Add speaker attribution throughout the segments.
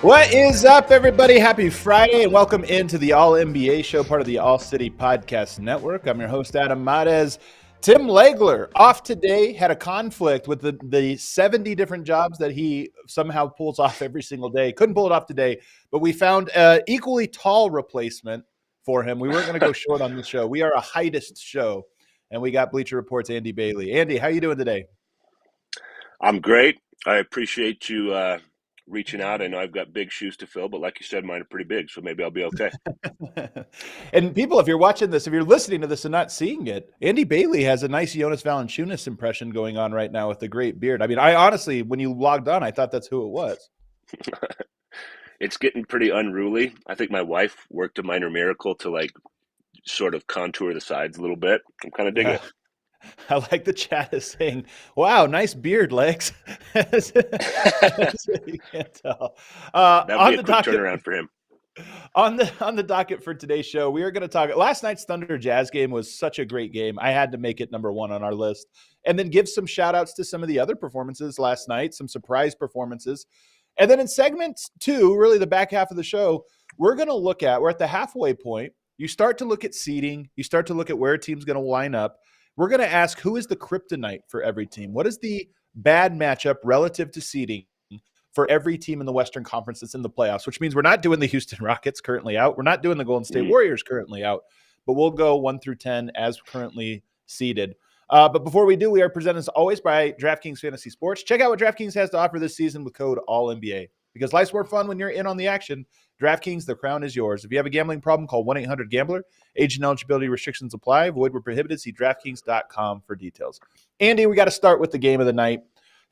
Speaker 1: What is up, everybody? Happy Friday, and welcome into the All NBA show, part of the All City Podcast Network. I'm your host, Adam Matez. Tim Legler, off today, had a conflict with the 70 different jobs that he somehow pulls off every single day. Couldn't pull it off today, but we found an equally tall replacement for him. We weren't going to go short on the show. We are a heightest show, and we got Bleacher Report's Andy Bailey. Andy, how you doing today?
Speaker 2: I'm great. I appreciate you reaching out. I know I've got big shoes to fill, but like you said, mine are pretty big, so maybe I'll be okay.
Speaker 1: And people, if you're watching this, if you're listening to this and not seeing it, Andy Bailey has a nice Jonas Valanciunas impression going on right now with the great beard. I mean, I honestly, when you logged on, I thought that's who it was.
Speaker 2: It's getting pretty unruly. I think my wife worked a minor miracle to like sort of contour the sides a little bit. I'm kind of digging it.
Speaker 1: I like the chat is saying, wow, nice beard, Lex. You can't tell.
Speaker 2: That'd be a quick turnaround for him.
Speaker 1: On the docket for today's show, we are going to talk. Last night's Thunder Jazz game was such a great game. I had to make it number one on our list. And then give some shout outs to some of the other performances last night, some surprise performances. And then in segment 2, really the back half of the show, we're going to look at, we're at the halfway point. You start to look at seeding. You start to look at where a team's going to line up. We're going to ask, who is the kryptonite for every team? What is the bad matchup relative to seeding for every team in the Western Conference that's in the playoffs, which means we're not doing the Houston Rockets currently out. We're not doing the Golden State Warriors currently out, but we'll go 1 through 10 as currently seeded. But before we do, we are presented as always by DraftKings Fantasy Sports. Check out what DraftKings has to offer this season with code ALLNBA. Because life's more fun when you're in on the action. DraftKings, the crown is yours. If you have a gambling problem, call 1-800-GAMBLER. Age and eligibility restrictions apply. Void where prohibited. See DraftKings.com for details. Andy, we got to start with the game of the night.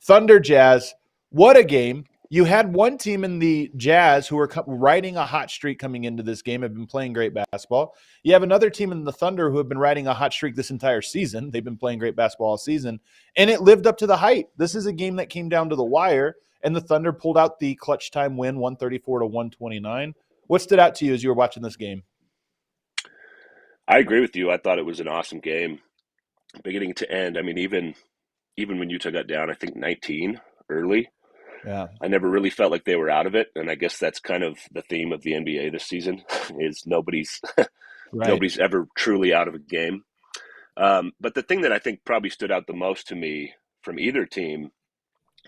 Speaker 1: Thunder Jazz. What a game. You had one team in the Jazz who were riding a hot streak coming into this game, have been playing great basketball. You have another team in the Thunder who have been riding a hot streak this entire season. They've been playing great basketball all season, and it lived up to the hype. This is a game that came down to the wire, and the Thunder pulled out the clutch time win, 134-129. What stood out to you as you were watching this game?
Speaker 2: I agree with you. I thought it was an awesome game, beginning to end. I mean, even when Utah got down, I think 19 early,
Speaker 1: yeah,
Speaker 2: I never really felt like they were out of it. And I guess that's kind of the theme of the NBA this season is nobody's ever truly out of a game. But the thing that I think probably stood out the most to me from either team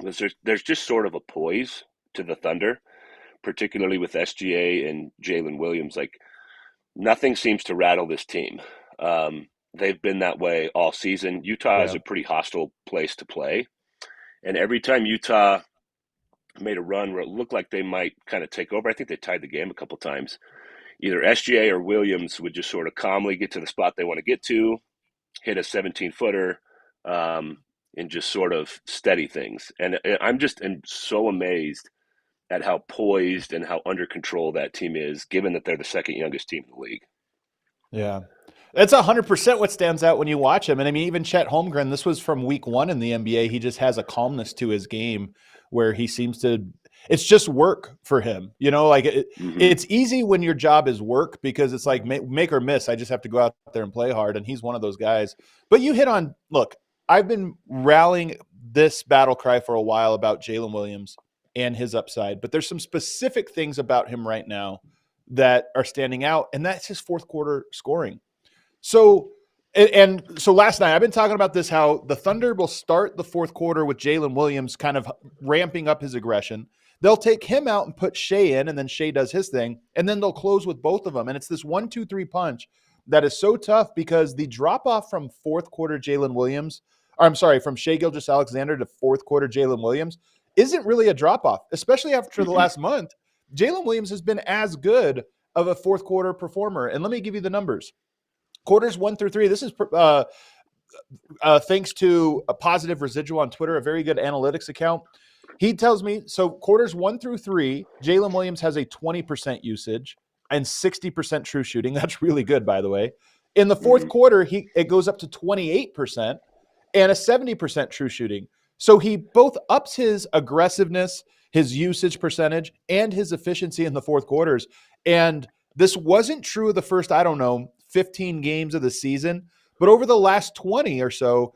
Speaker 2: was there's just sort of a poise to the Thunder, particularly with SGA and Jalen Williams. Like nothing seems to rattle this team. They've been that way all season. Utah is a pretty hostile place to play. And every time Utah made a run where it looked like they might kind of take over, I think they tied the game a couple times. Either SGA or Williams would just sort of calmly get to the spot they want to get to, hit a 17-footer, and just sort of steady things. And I'm so amazed at how poised and how under control that team is, given that they're the second youngest team in the league.
Speaker 1: Yeah. That's 100% what stands out when you watch him. And I mean, even Chet Holmgren, this was from week 1 in the NBA. He just has a calmness to his game where he seems to – it's just work for him. You know, like it's easy when your job is work because it's like make or miss. I just have to go out there and play hard, and he's one of those guys. But you hit on – look, I've been rallying this battle cry for a while about Jalen Williams and his upside, but there's some specific things about him right now that are standing out, and that's his fourth quarter scoring. So last night, I've been talking about this, how the Thunder will start the fourth quarter with Jalen Williams kind of ramping up his aggression. They'll take him out and put Shea in, and then Shea does his thing, and then they'll close with both of them. And it's this 1-2-3 punch that is so tough because the drop-off from fourth quarter Jalen Williams – from Shea Gilgeous-Alexander to fourth quarter Jalen Williams isn't really a drop-off, especially after the last month. Jalen Williams has been as good of a fourth quarter performer. And let me give you the numbers. Quarters 1 through 3. This is thanks to a positive residual on Twitter, a very good analytics account. He tells me, so quarters 1 through 3, Jalen Williams has a 20% usage and 60% true shooting. That's really good, by the way. In the fourth quarter, it goes up to 28% and a 70% true shooting. So he both ups his aggressiveness, his usage percentage, and his efficiency in the fourth quarters. And this wasn't true of the first, 15 games of the season. But over the last 20 or so,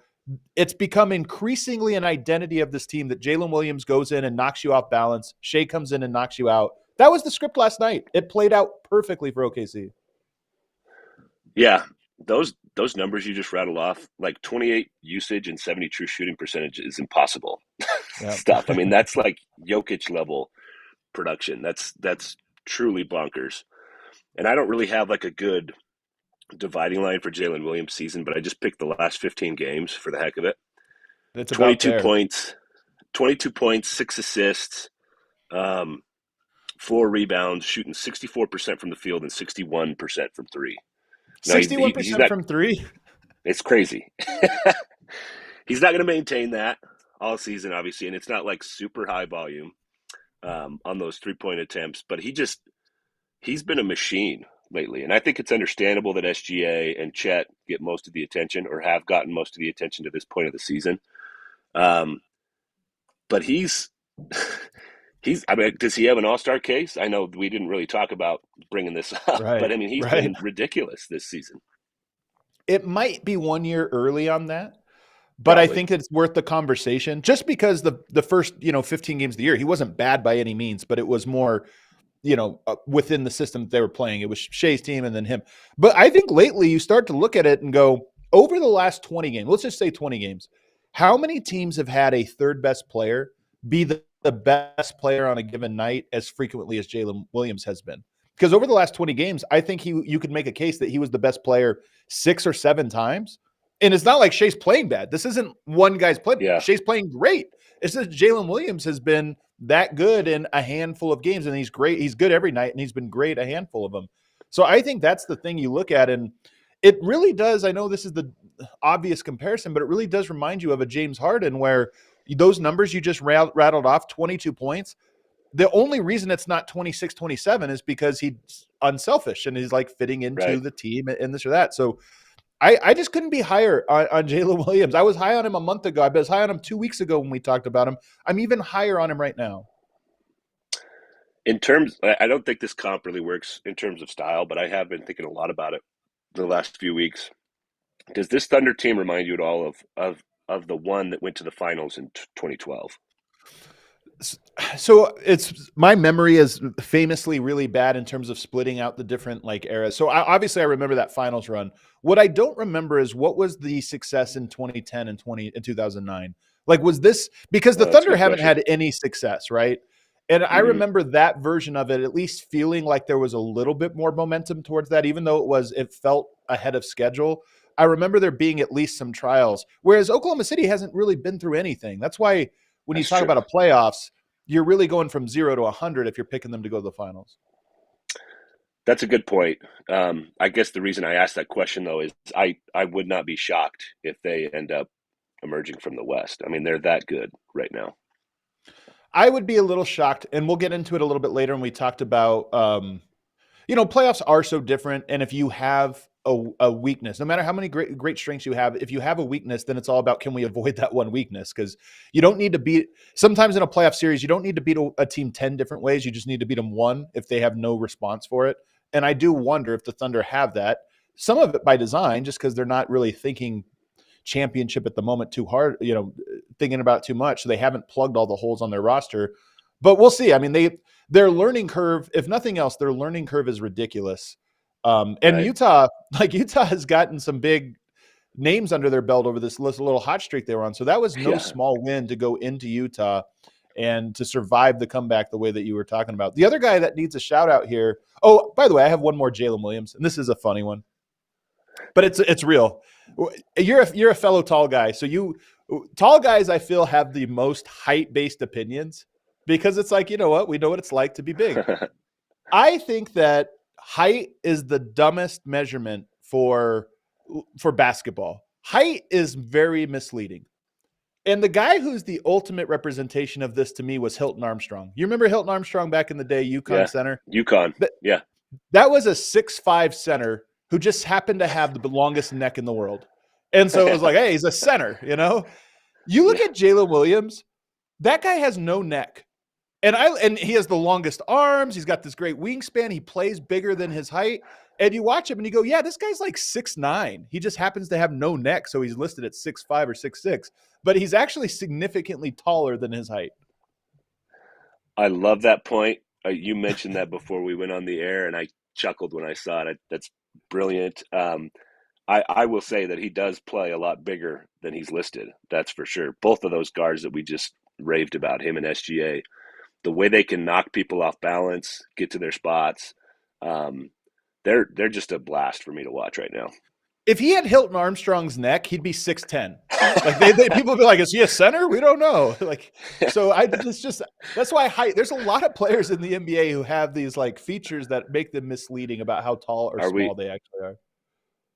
Speaker 1: it's become increasingly an identity of this team that Jalen Williams goes in and knocks you off balance. Shai comes in and knocks you out. That was the script last night. It played out perfectly for OKC.
Speaker 2: Yeah, those numbers you just rattled off, like 28 usage and 70 true shooting percentage is impossible stuff. I mean, that's like Jokic level production. That's truly bonkers. And I don't really have like a good dividing line for Jalen Williams' season, but I just picked the last 15 games for the heck of it.
Speaker 1: It's
Speaker 2: 22 points, 6 assists, 4 rebounds, shooting 64% from the field and 61% from three.
Speaker 1: 61% from three?
Speaker 2: It's crazy. He's not going to maintain that all season, obviously, and it's not like super high volume on those 3-point attempts, but he's been a machine lately. And I think it's understandable that SGA and Chet get most of the attention or have gotten most of the attention to this point of the season. But he's I mean, does he have an all-star case? I know we didn't really talk about bringing this up, but I mean, he's been ridiculous this season.
Speaker 1: It might be 1 year early on that, but probably. I think it's worth the conversation just because the first, 15 games of the year, he wasn't bad by any means, but it was more, within the system that they were playing. It was Shai's team and then him. But I think lately you start to look at it and go, over the last 20 games, let's just say 20 games, how many teams have had a third best player be the best player on a given night as frequently as Jalen Williams has been? Because over the last 20 games, I think you could make a case that he was the best player 6 or 7 times. And it's not like Shai's playing bad. This isn't one guy's playing. Yeah. Shai's playing great. It's just Jalen Williams has been that good in a handful of games, and he's great. He's good every night, and he's been great a handful of them. So I think that's the thing you look at, and it really does. I know this is the obvious comparison, but it really does remind you of a James Harden where those numbers you just rattled off, 22 points, the only reason it's not 26, 27 is because he's unselfish and he's like fitting into the team and this or that. So I just couldn't be higher on Jalen Williams. I was high on him a month ago. I was high on him 2 weeks ago when we talked about him. I'm even higher on him right now.
Speaker 2: In terms, I don't think this comp really works in terms of style, but I have been thinking a lot about it the last few weeks. Does this Thunder team remind you at all of the one that went to the finals in 2012?
Speaker 1: So my memory is famously really bad in terms of splitting out the different eras. So obviously I remember that finals run. What I don't remember is what was the success in 2010 and 2009. Was this because the Thunder haven't had any success, right? And I remember that version of it at least feeling like there was a little bit more momentum towards that, even though it felt ahead of schedule. I remember there being at least some trials, whereas Oklahoma City hasn't really been through anything. That's why when you talk about a playoffs, you're really going from 0 to 100 if you're picking them to go to the finals.
Speaker 2: That's a good point. I guess the reason I asked that question, though, is I would not be shocked if they end up emerging from the West. I mean, they're that good right now.
Speaker 1: I would be a little shocked, and we'll get into it a little bit later when we talked about, playoffs are so different, and if you have a weakness, no matter how many great strengths you have, if you have a weakness, then it's all about, can we avoid that one weakness? Because you don't need to beat, sometimes in a playoff series, you don't need to beat a team 10 different ways. You just need to beat them one if they have no response for it. And I do wonder if the Thunder have that, some of it by design, just because they're not really thinking championship at the moment too hard, thinking about it too much. So they haven't plugged all the holes on their roster, but we'll see. I mean, their learning curve, if nothing else, their learning curve is ridiculous. And Utah has gotten some big names under their belt over this little hot streak they were on. So that was no small win to go into Utah and to survive the comeback the way that you were talking about. The other guy that needs a shout out here. Oh, by the way, I have one more Jalen Williams, and this is a funny one, but it's real. You're a fellow tall guy. So tall guys, I feel, have the most height-based opinions because it's like, you know what? We know what it's like to be big. I think that height is the dumbest measurement for for basketball. Height is very misleading. And the guy who's the ultimate representation of this to me was Hilton Armstrong. You remember Hilton Armstrong back in the day, UConn center?
Speaker 2: UConn. Yeah.
Speaker 1: That was a 6'5" center who just happened to have the longest neck in the world. And so it was like, hey, he's a center, you know? You look at Jalen Williams, that guy has no neck. And he has the longest arms. He's got this great wingspan. He plays bigger than his height. And you watch him and you go, yeah, this guy's like 6'9". He just happens to have no neck, so he's listed at 6'5" or 6'6". But he's actually significantly taller than his height.
Speaker 2: I love that point. You mentioned that before we went on the air, and I chuckled when I saw it. That's brilliant. I will say that he does play a lot bigger than he's listed. That's for sure. Both of those guards that we just raved about, him and SGA, the way they can knock people off balance, get to their spots, they're just a blast for me to watch right now.
Speaker 1: If he had Hilton Armstrong's neck, he'd be 6'10". Like people would be like, "Is he a center? We don't know." Like, so it's just that's why height. There's a lot of players in the NBA who have these like features that make them misleading about how tall or small they actually are.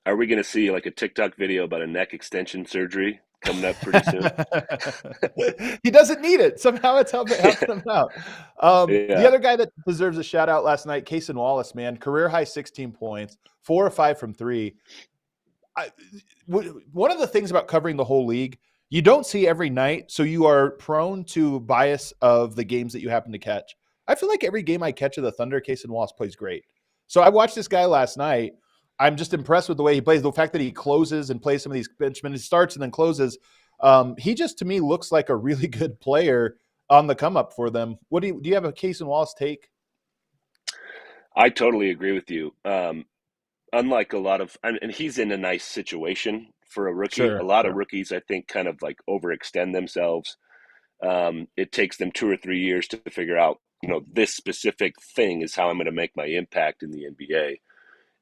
Speaker 2: Are we going to see like a TikTok video about a neck extension surgery coming up pretty soon?
Speaker 1: He doesn't need it. Somehow it's helping him out. The other guy that deserves a shout out last night, Cason Wallace, man, career high 16 points, 4 of 5 from 3. One of the things about covering the whole league, you don't see every night, so you are prone to bias of the games that you happen to catch. I feel like every game I catch of the Thunder, Cason Wallace plays great. So I watched this guy last night. I'm just impressed with the way he plays. The fact that he closes and plays some of these benchmen, he starts and then closes. He just, to me, looks like a really good player on the come up for them. What do you have a Cason Wallace take?
Speaker 2: I totally agree with you. Unlike a lot of, and he's in a nice situation for a rookie.
Speaker 1: Sure,
Speaker 2: a lot of rookies, I think, kind of like overextend themselves. It takes them 2 or 3 years to figure out, this specific thing is how I'm going to make my impact in the NBA.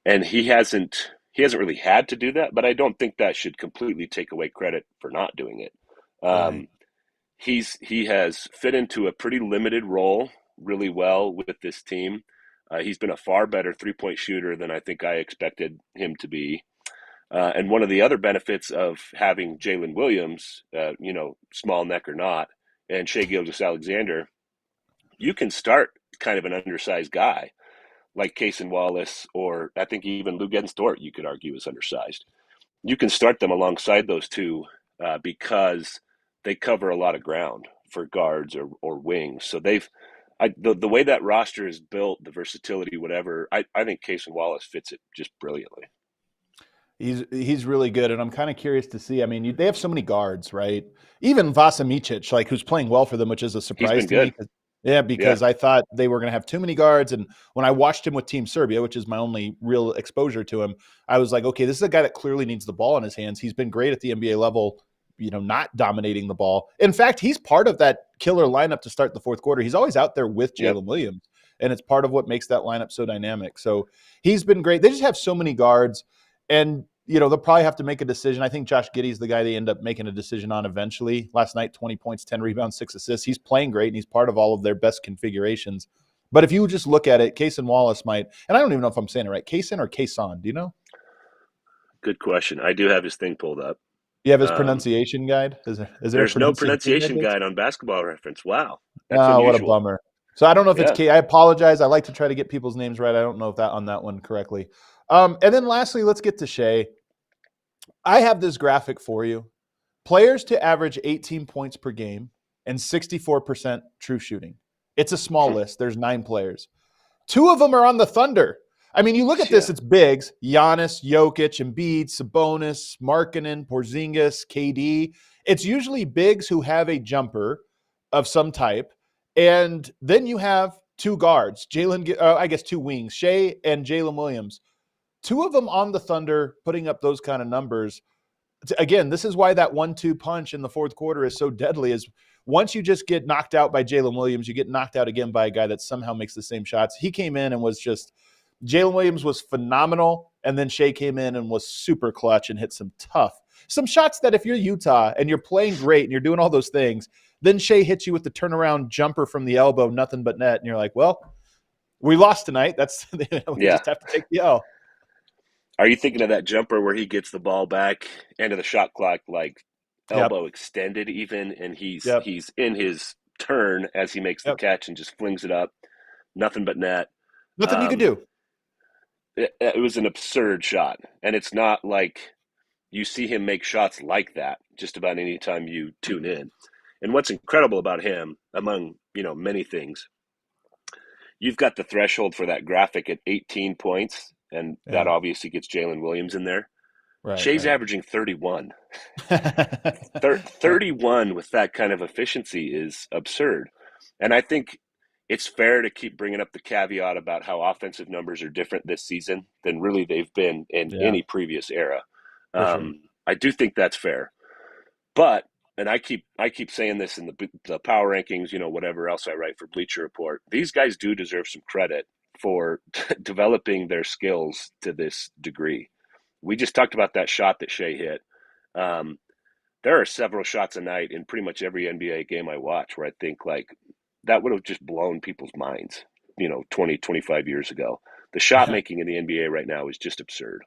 Speaker 2: And he hasn't really had to do that, but I don't think that should completely take away credit for not doing it.
Speaker 1: Right.
Speaker 2: He has fit into a pretty limited role really well with this team. He's been a far better 3-point shooter than I think I expected him to be. And one of the other benefits of having Jalen Williams, small neck or not, and Shai Gilgeous-Alexander, you can start kind of an undersized guy like Cason Wallace, or I think even Luguentz Dort, you could argue, is undersized. You can start them alongside those two because they cover a lot of ground for guards or wings. So the way that roster is built, the versatility, whatever, I think Cason Wallace fits it just brilliantly.
Speaker 1: He's really good, and I'm kind of curious to see. I mean, they have so many guards, right? Even Vasa Micic, like, who's playing well for them, which is a surprise to me. Yeah, because I thought they were going to have too many guards. And when I watched him with Team Serbia, which is my only real exposure to him, I was like, okay, this is a guy that clearly needs the ball in his hands. He's been great at the NBA level, not dominating the ball. In fact, he's part of that killer lineup to start the fourth quarter. He's always out there with Jalen Williams, and it's part of what makes that lineup so dynamic. So he's been great. They just have so many guards, and they'll probably have to make a decision. I think Josh Giddey's the guy they end up making a decision on eventually. Last night, 20 points, 10 rebounds, 6 assists. He's playing great, and he's part of all of their best configurations. But if you just look at it, Cason Wallace might – and I don't even know if I'm saying it right. Cason or Cason? Do you know?
Speaker 2: Good question. I do have his thing pulled up.
Speaker 1: You have his pronunciation guide? Is
Speaker 2: there's no pronunciation guide on Basketball Reference. Wow.
Speaker 1: That's unusual. What a bummer. So I don't know if it's I apologize. I like to try to get people's names right. I don't know if that on that one correctly. And then lastly, let's get to Shai. I have this graphic for you. Players to average 18 points per game and 64% true shooting. It's a small list. There's 9 players. 2 of them are on the Thunder. I mean, you look at this, it's bigs. Giannis, Jokic, Embiid, Sabonis, Markkanen, Porzingis, KD. It's usually bigs who have a jumper of some type. And then you have 2 guards, 2 wings, Shai and Jalen Williams. 2 of them on the Thunder putting up those kind of numbers. Again, this is why that 1-2 punch in the fourth quarter is so deadly, is once you just get knocked out by Jalen Williams, you get knocked out again by a guy that somehow makes the same shots. He came in and was just – Jalen Williams was phenomenal, and then Shai came in and was super clutch and hit some shots that if you're Utah and you're playing great and you're doing all those things, then Shai hits you with the turnaround jumper from the elbow, nothing but net, and you're like, well, we lost tonight. That's we just have to take the L.
Speaker 2: Are you thinking of that jumper where he gets the ball back end of the shot clock, like
Speaker 1: Yep.
Speaker 2: elbow extended even, and he's
Speaker 1: Yep.
Speaker 2: he's in his turn as he makes the
Speaker 1: Yep.
Speaker 2: catch and just flings it up, nothing but net.
Speaker 1: Nothing you could
Speaker 2: Um,
Speaker 1: do.
Speaker 2: it was an absurd shot, and it's not like you see him make shots like that just about any time you tune in. And what's incredible about him, among many things, you've got the threshold for that graphic at 18 points, and that
Speaker 1: Yeah.
Speaker 2: obviously gets Jalen Williams in there.
Speaker 1: Right.
Speaker 2: Shea's
Speaker 1: Right.
Speaker 2: averaging 31.
Speaker 1: Yep.
Speaker 2: 31 with that kind of efficiency is absurd. And I think it's fair to keep bringing up the caveat about how offensive numbers are different this season than really they've been in
Speaker 1: Yeah.
Speaker 2: any previous era.
Speaker 1: For sure.
Speaker 2: I do think that's fair. But and I keep saying this in the power rankings, whatever else I write for Bleacher Report. These guys do deserve some credit for developing their skills to this degree. We just talked about that shot that Shea hit. Um, there are several shots a night in pretty much every NBA game I watch where I think like that would have just blown people's minds, 20, 25 years ago. The shot making in the NBA right now is just absurd.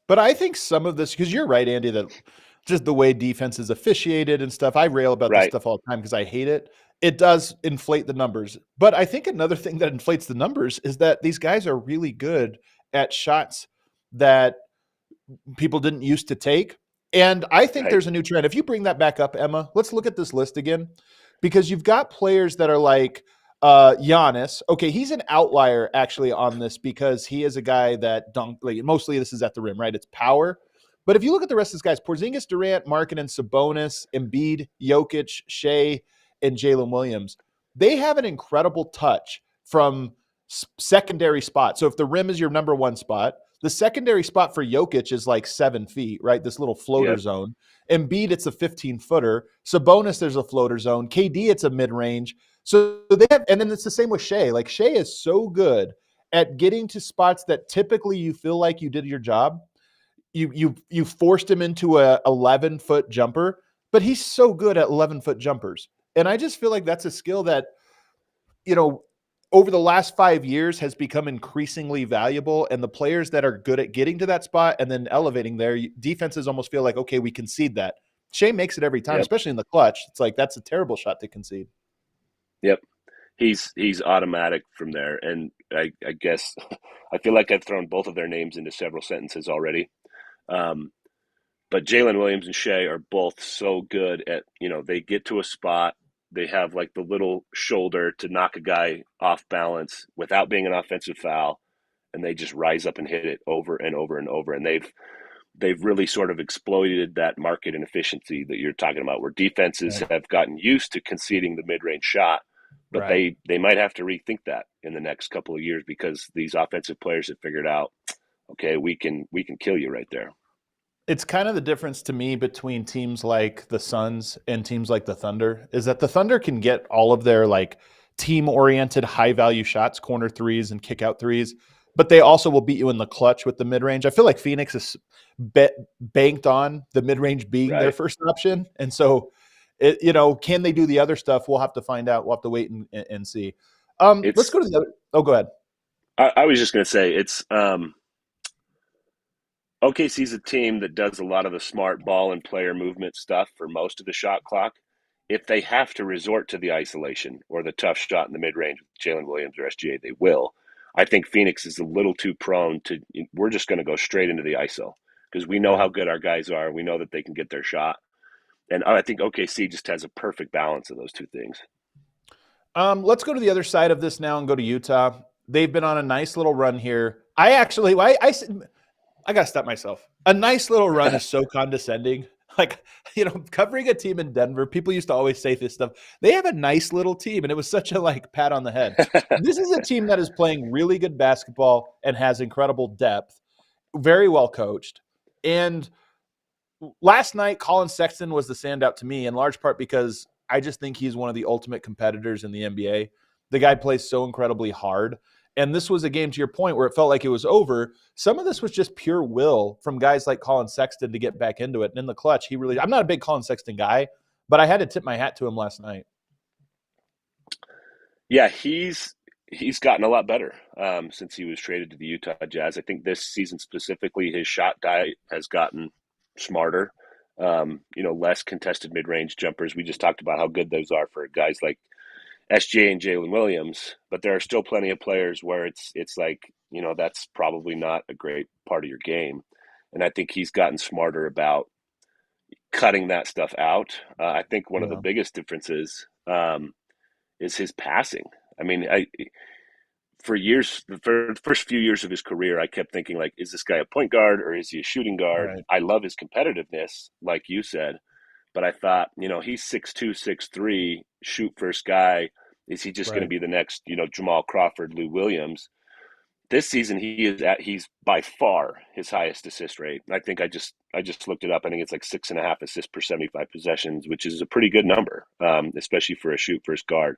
Speaker 1: But I think some of this, because you're right, Andy, that just the way defense is officiated and stuff, I rail about this
Speaker 2: Right.
Speaker 1: stuff all the time because I hate it. It does inflate the numbers. But I think another thing that inflates the numbers is that these guys are really good at shots that people didn't used to take. And I think
Speaker 2: Right.
Speaker 1: there's a new trend. If you bring that back up, Emma, let's look at this list again, because you've got players that are like Giannis. Okay, he's an outlier actually on this because he is a guy that like mostly this is at the rim, right? It's power. But if you look at the rest of these guys, Porzingis, Durant, Markkanen, Sabonis, Embiid, Jokic, Shea, and Jalen Williams, they have an incredible touch from secondary spot. So if the rim is your number one spot, the secondary spot for Jokic is like 7 feet, right? This little floater
Speaker 2: Yep.
Speaker 1: zone. Embiid, it's a 15-footer. Sabonis, there's a floater zone. KD, it's a mid-range. So they have, and then it's the same with Shea. Like Shea is so good at getting to spots that typically you feel like you did your job. You forced him into a 11-foot jumper, but he's so good at 11-foot jumpers. And I just feel like that's a skill that, you know, over the last 5 years has become increasingly valuable. And the players that are good at getting to that spot and then elevating there, defenses almost feel like, okay, we concede that. Shea makes it every time,
Speaker 2: Yep.
Speaker 1: especially in the clutch. It's like, that's a terrible shot to concede.
Speaker 2: Yep. He's automatic from there. And I guess I feel like I've thrown both of their names into several sentences already. Um, but Jalen Williams and Shea are both so good at, they get to a spot, they have like the little shoulder to knock a guy off balance without being an offensive foul, and they just rise up and hit it over and over and over. And they've really sort of exploited that market inefficiency that you're talking about, where defenses
Speaker 1: Right.
Speaker 2: have gotten used to conceding the mid-range shot, but
Speaker 1: Right.
Speaker 2: they might have to rethink that in the next couple of years because these offensive players have figured out, okay, we can kill you right there.
Speaker 1: It's kind of the difference to me between teams like the Suns and teams like the Thunder is that the Thunder can get all of their like team-oriented high-value shots, corner threes and kick-out threes, but they also will beat you in the clutch with the mid-range. I feel like Phoenix is banked on the mid-range being their
Speaker 2: Right.
Speaker 1: first option. And so, can they do the other stuff? We'll have to find out. We'll have to wait and see. Let's
Speaker 2: It's
Speaker 1: go to the other. Oh, go ahead.
Speaker 2: I was just going to say it's OKC's a team that does a lot of the smart ball and player movement stuff for most of the shot clock. If they have to resort to the isolation or the tough shot in the mid range with Jalen Williams or SGA, they will. I think Phoenix is a little too prone to, we're just going to go straight into the ISO because we know
Speaker 1: Right.
Speaker 2: how good our guys are. We know that they can get their shot. And I think OKC just has a perfect balance of those two things.
Speaker 1: Let's go to the other side of this now and go to Utah. They've been on a nice little run here. I gotta stop myself. A nice little run is so condescending. Like, covering a team in Denver, people used to always say this stuff. They have a nice little team, and it was such a like pat on the head. This is a team that is playing really good basketball and has incredible depth, very well coached. And last night, Colin Sexton was the standout to me, in large part because I just think he's one of the ultimate competitors in the NBA. The guy plays so incredibly hard. And this was a game, to your point, where it felt like it was over. Some of this was just pure will from guys like Colin Sexton to get back into it. And in the clutch, I'm not a big Colin Sexton guy, but I had to tip my hat to him last night.
Speaker 2: Yeah, he's he's gotten a lot better since he was traded to the Utah Jazz. I think this season specifically, his shot diet has gotten smarter. Less contested mid-range jumpers. We just talked about how good those are for guys like SJ and Jalen Williams, but there are still plenty of players where it's like, that's probably not a great part of your game. And I think he's gotten smarter about cutting that stuff out. I think one of the biggest differences is his passing. I mean, for the first few years of his career, I kept thinking, like, is this guy a point guard or is he a shooting guard?
Speaker 1: Right.
Speaker 2: I love his competitiveness, like you said, but I thought, he's 6'2", 6'3", shoot first guy. Is he just going to be the next, Jamal Crawford, Lou Williams? This season, he's by far his highest assist rate. I think I just looked it up. I think it's like 6.5 assists per 75 possessions, which is a pretty good number, especially for a shoot first guard.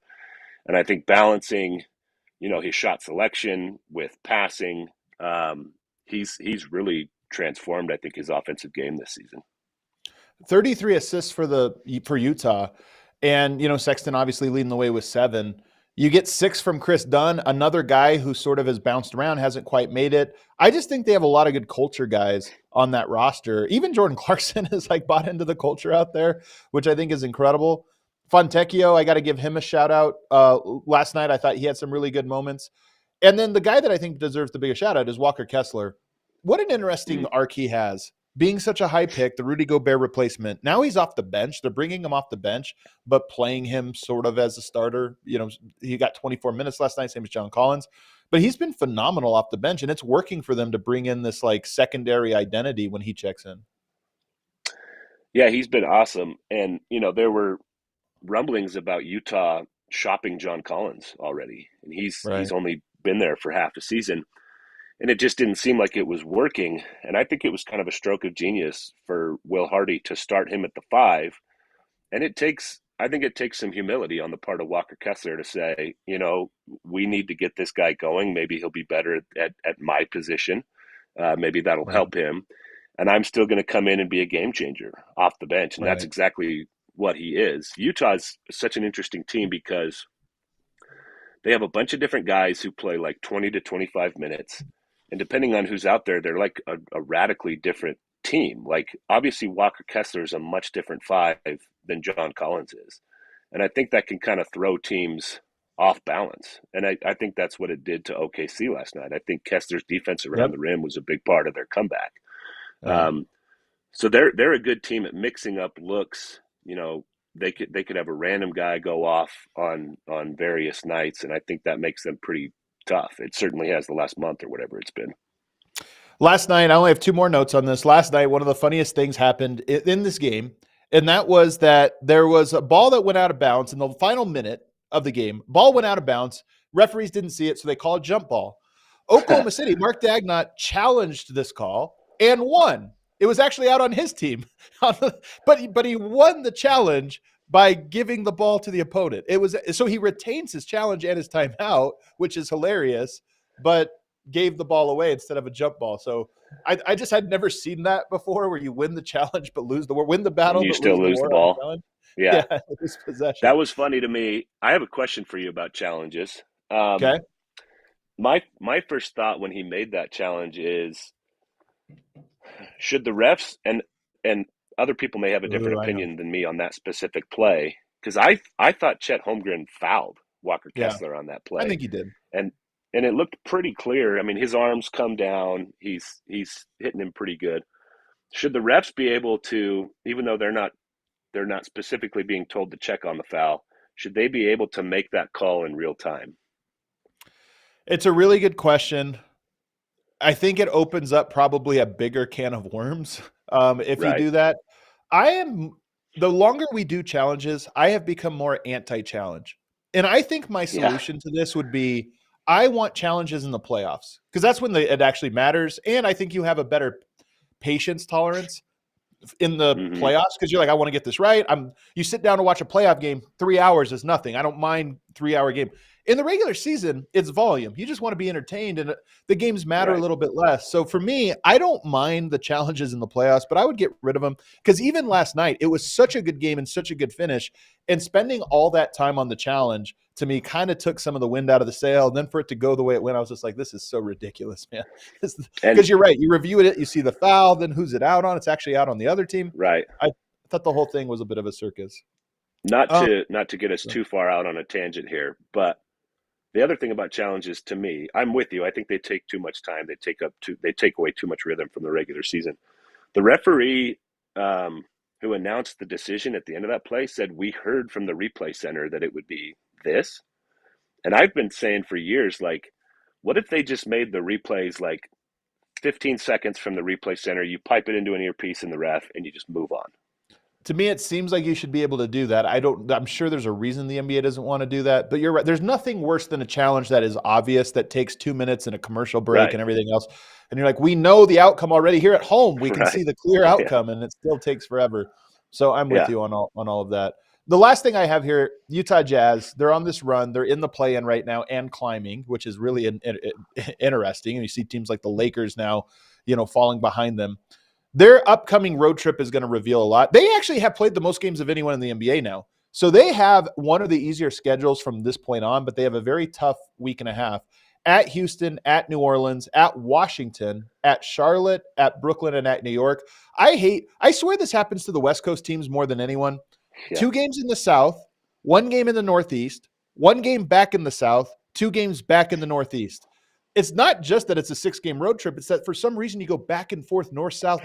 Speaker 2: And I think balancing, his shot selection with passing, he's really transformed, I think, his offensive game this season.
Speaker 1: 33 assists for Utah, and Sexton obviously leading the way with 7. You get 6 from Chris Dunn, another guy who sort of has bounced around, hasn't quite made it. I just think they have a lot of good culture guys on that roster. Even Jordan Clarkson has bought into the culture out there, which I think is incredible. Fontecchio, I got to give him a shout out. Last night, I thought he had some really good moments. And then the guy that I think deserves the biggest shout out is Walker Kessler. What an interesting arc he has. Being such a high pick, the Rudy Gobert replacement. Now he's off the bench. They're bringing him off the bench, but playing him sort of as a starter. He got 24 minutes last night, same as John Collins. But he's been phenomenal off the bench, and it's working for them to bring in this secondary identity when he checks in.
Speaker 2: Yeah, he's been awesome. And, there were rumblings about Utah shopping John Collins already. And he's only been there for half a season. And it just didn't seem like it was working. And I think it was kind of a stroke of genius for Will Hardy to start him at the 5. And I think it takes some humility on the part of Walker Kessler to say, we need to get this guy going. Maybe he'll be better at my position. Maybe that'll help him. And I'm still going to come in and be a game changer off the bench. And that's exactly what he is. Utah's such an interesting team because they have a bunch of different guys who play 20 to 25 minutes. And depending on who's out there, they're a radically different team. Obviously, Walker Kessler is a much different 5 than John Collins is. And I think that can kind of throw teams off balance. And I think that's what it did to OKC last night. I think Kessler's defense around the rim was a big part of their comeback. So they're a good team at mixing up looks. They could have a random guy go off on various nights, and I think that makes them pretty tough. It certainly has the last month or whatever it's been.
Speaker 1: Last night, I only have 2 more notes on this. Last night, one of the funniest things happened in this game, and that was that there was a ball that went out of bounds in the final minute of the game. Ball went out of bounds. Referees didn't see it, so they called jump ball. Oklahoma City, Mark Dagnott challenged this call and won. It was actually out on his team, but he won the challenge by giving the ball to the opponent. So he retains his challenge and his timeout, which is hilarious, but gave the ball away instead of a jump ball. So I just had never seen that before, where you win the challenge but lose the war, win the battle,
Speaker 2: and you
Speaker 1: but
Speaker 2: still lose the ball. Yeah,
Speaker 1: possession.
Speaker 2: That was funny to me. I have a question for you about challenges.
Speaker 1: Okay.
Speaker 2: My first thought when he made that challenge is, should the refs and other people may have a different opinion than me on that specific play, because I thought Chet Holmgren fouled Walker Kessler on that play.
Speaker 1: I think he did,
Speaker 2: and it looked pretty clear. I mean, his arms come down. He's hitting him pretty good. Should the refs be able to, even though they're not specifically being told to check on the foul, should they be able to make that call in real time?
Speaker 1: It's a really good question. I think it opens up probably a bigger can of worms if you do that. The longer we do challenges, I have become more anti-challenge. And I think my solution to this would be, I want challenges in the playoffs, because that's when it actually matters. And I think you have a better patience tolerance in the playoffs, because you're like, I want to get this right. You sit down to watch a playoff game, 3 hours is nothing. I don't mind 3-hour game. In the regular season, it's volume. You just want to be entertained, and the games matter a little bit less. So for me, I don't mind the challenges in the playoffs, but I would get rid of them, because even last night, it was such a good game and such a good finish. And spending all that time on the challenge to me kind of took some of the wind out of the sail. And then for it to go the way it went, I was just like, this is so ridiculous, man. Because you're right. You review it, you see the foul, then who's it out on? It's actually out on the other team.
Speaker 2: Right.
Speaker 1: I thought the whole thing was a bit of a circus.
Speaker 2: Not to get us too far out on a tangent here, but the other thing about challenges, to me, I'm with you. I think they take too much time. They take away too much rhythm from the regular season. The referee who announced the decision at the end of that play said, "We heard from the replay center that it would be this." And I've been saying for years, like, what if they just made the replays like 15 seconds from the replay center, you pipe it into an earpiece in the ref, and you just move on?
Speaker 1: To me, it seems like you should be able to do that. I'm sure there's a reason the NBA doesn't want to do that, but you're right. There's nothing worse than a challenge that is obvious, that takes 2 minutes and a commercial break and everything else. And you're like, we know the outcome already here at home. We can see the clear outcome, and it still takes forever. So I'm with you on all of that. The last thing I have here, Utah Jazz, they're on this run. They're in the play-in right now and climbing, which is really interesting. And you see teams like the Lakers now, falling behind them. Their upcoming road trip is going to reveal a lot. They actually have played the most games of anyone in the NBA now. So they have one of the easier schedules from this point on, but they have a very tough week and a half. At Houston, at New Orleans, at Washington, at Charlotte, at Brooklyn, and at New York. I swear this happens to the West Coast teams more than anyone. Yeah. 2 games in the South, 1 game in the Northeast, 1 game back in the South, 2 games back in the Northeast. It's not just that it's a 6-game road trip. It's that for some reason you go back and forth, north-south,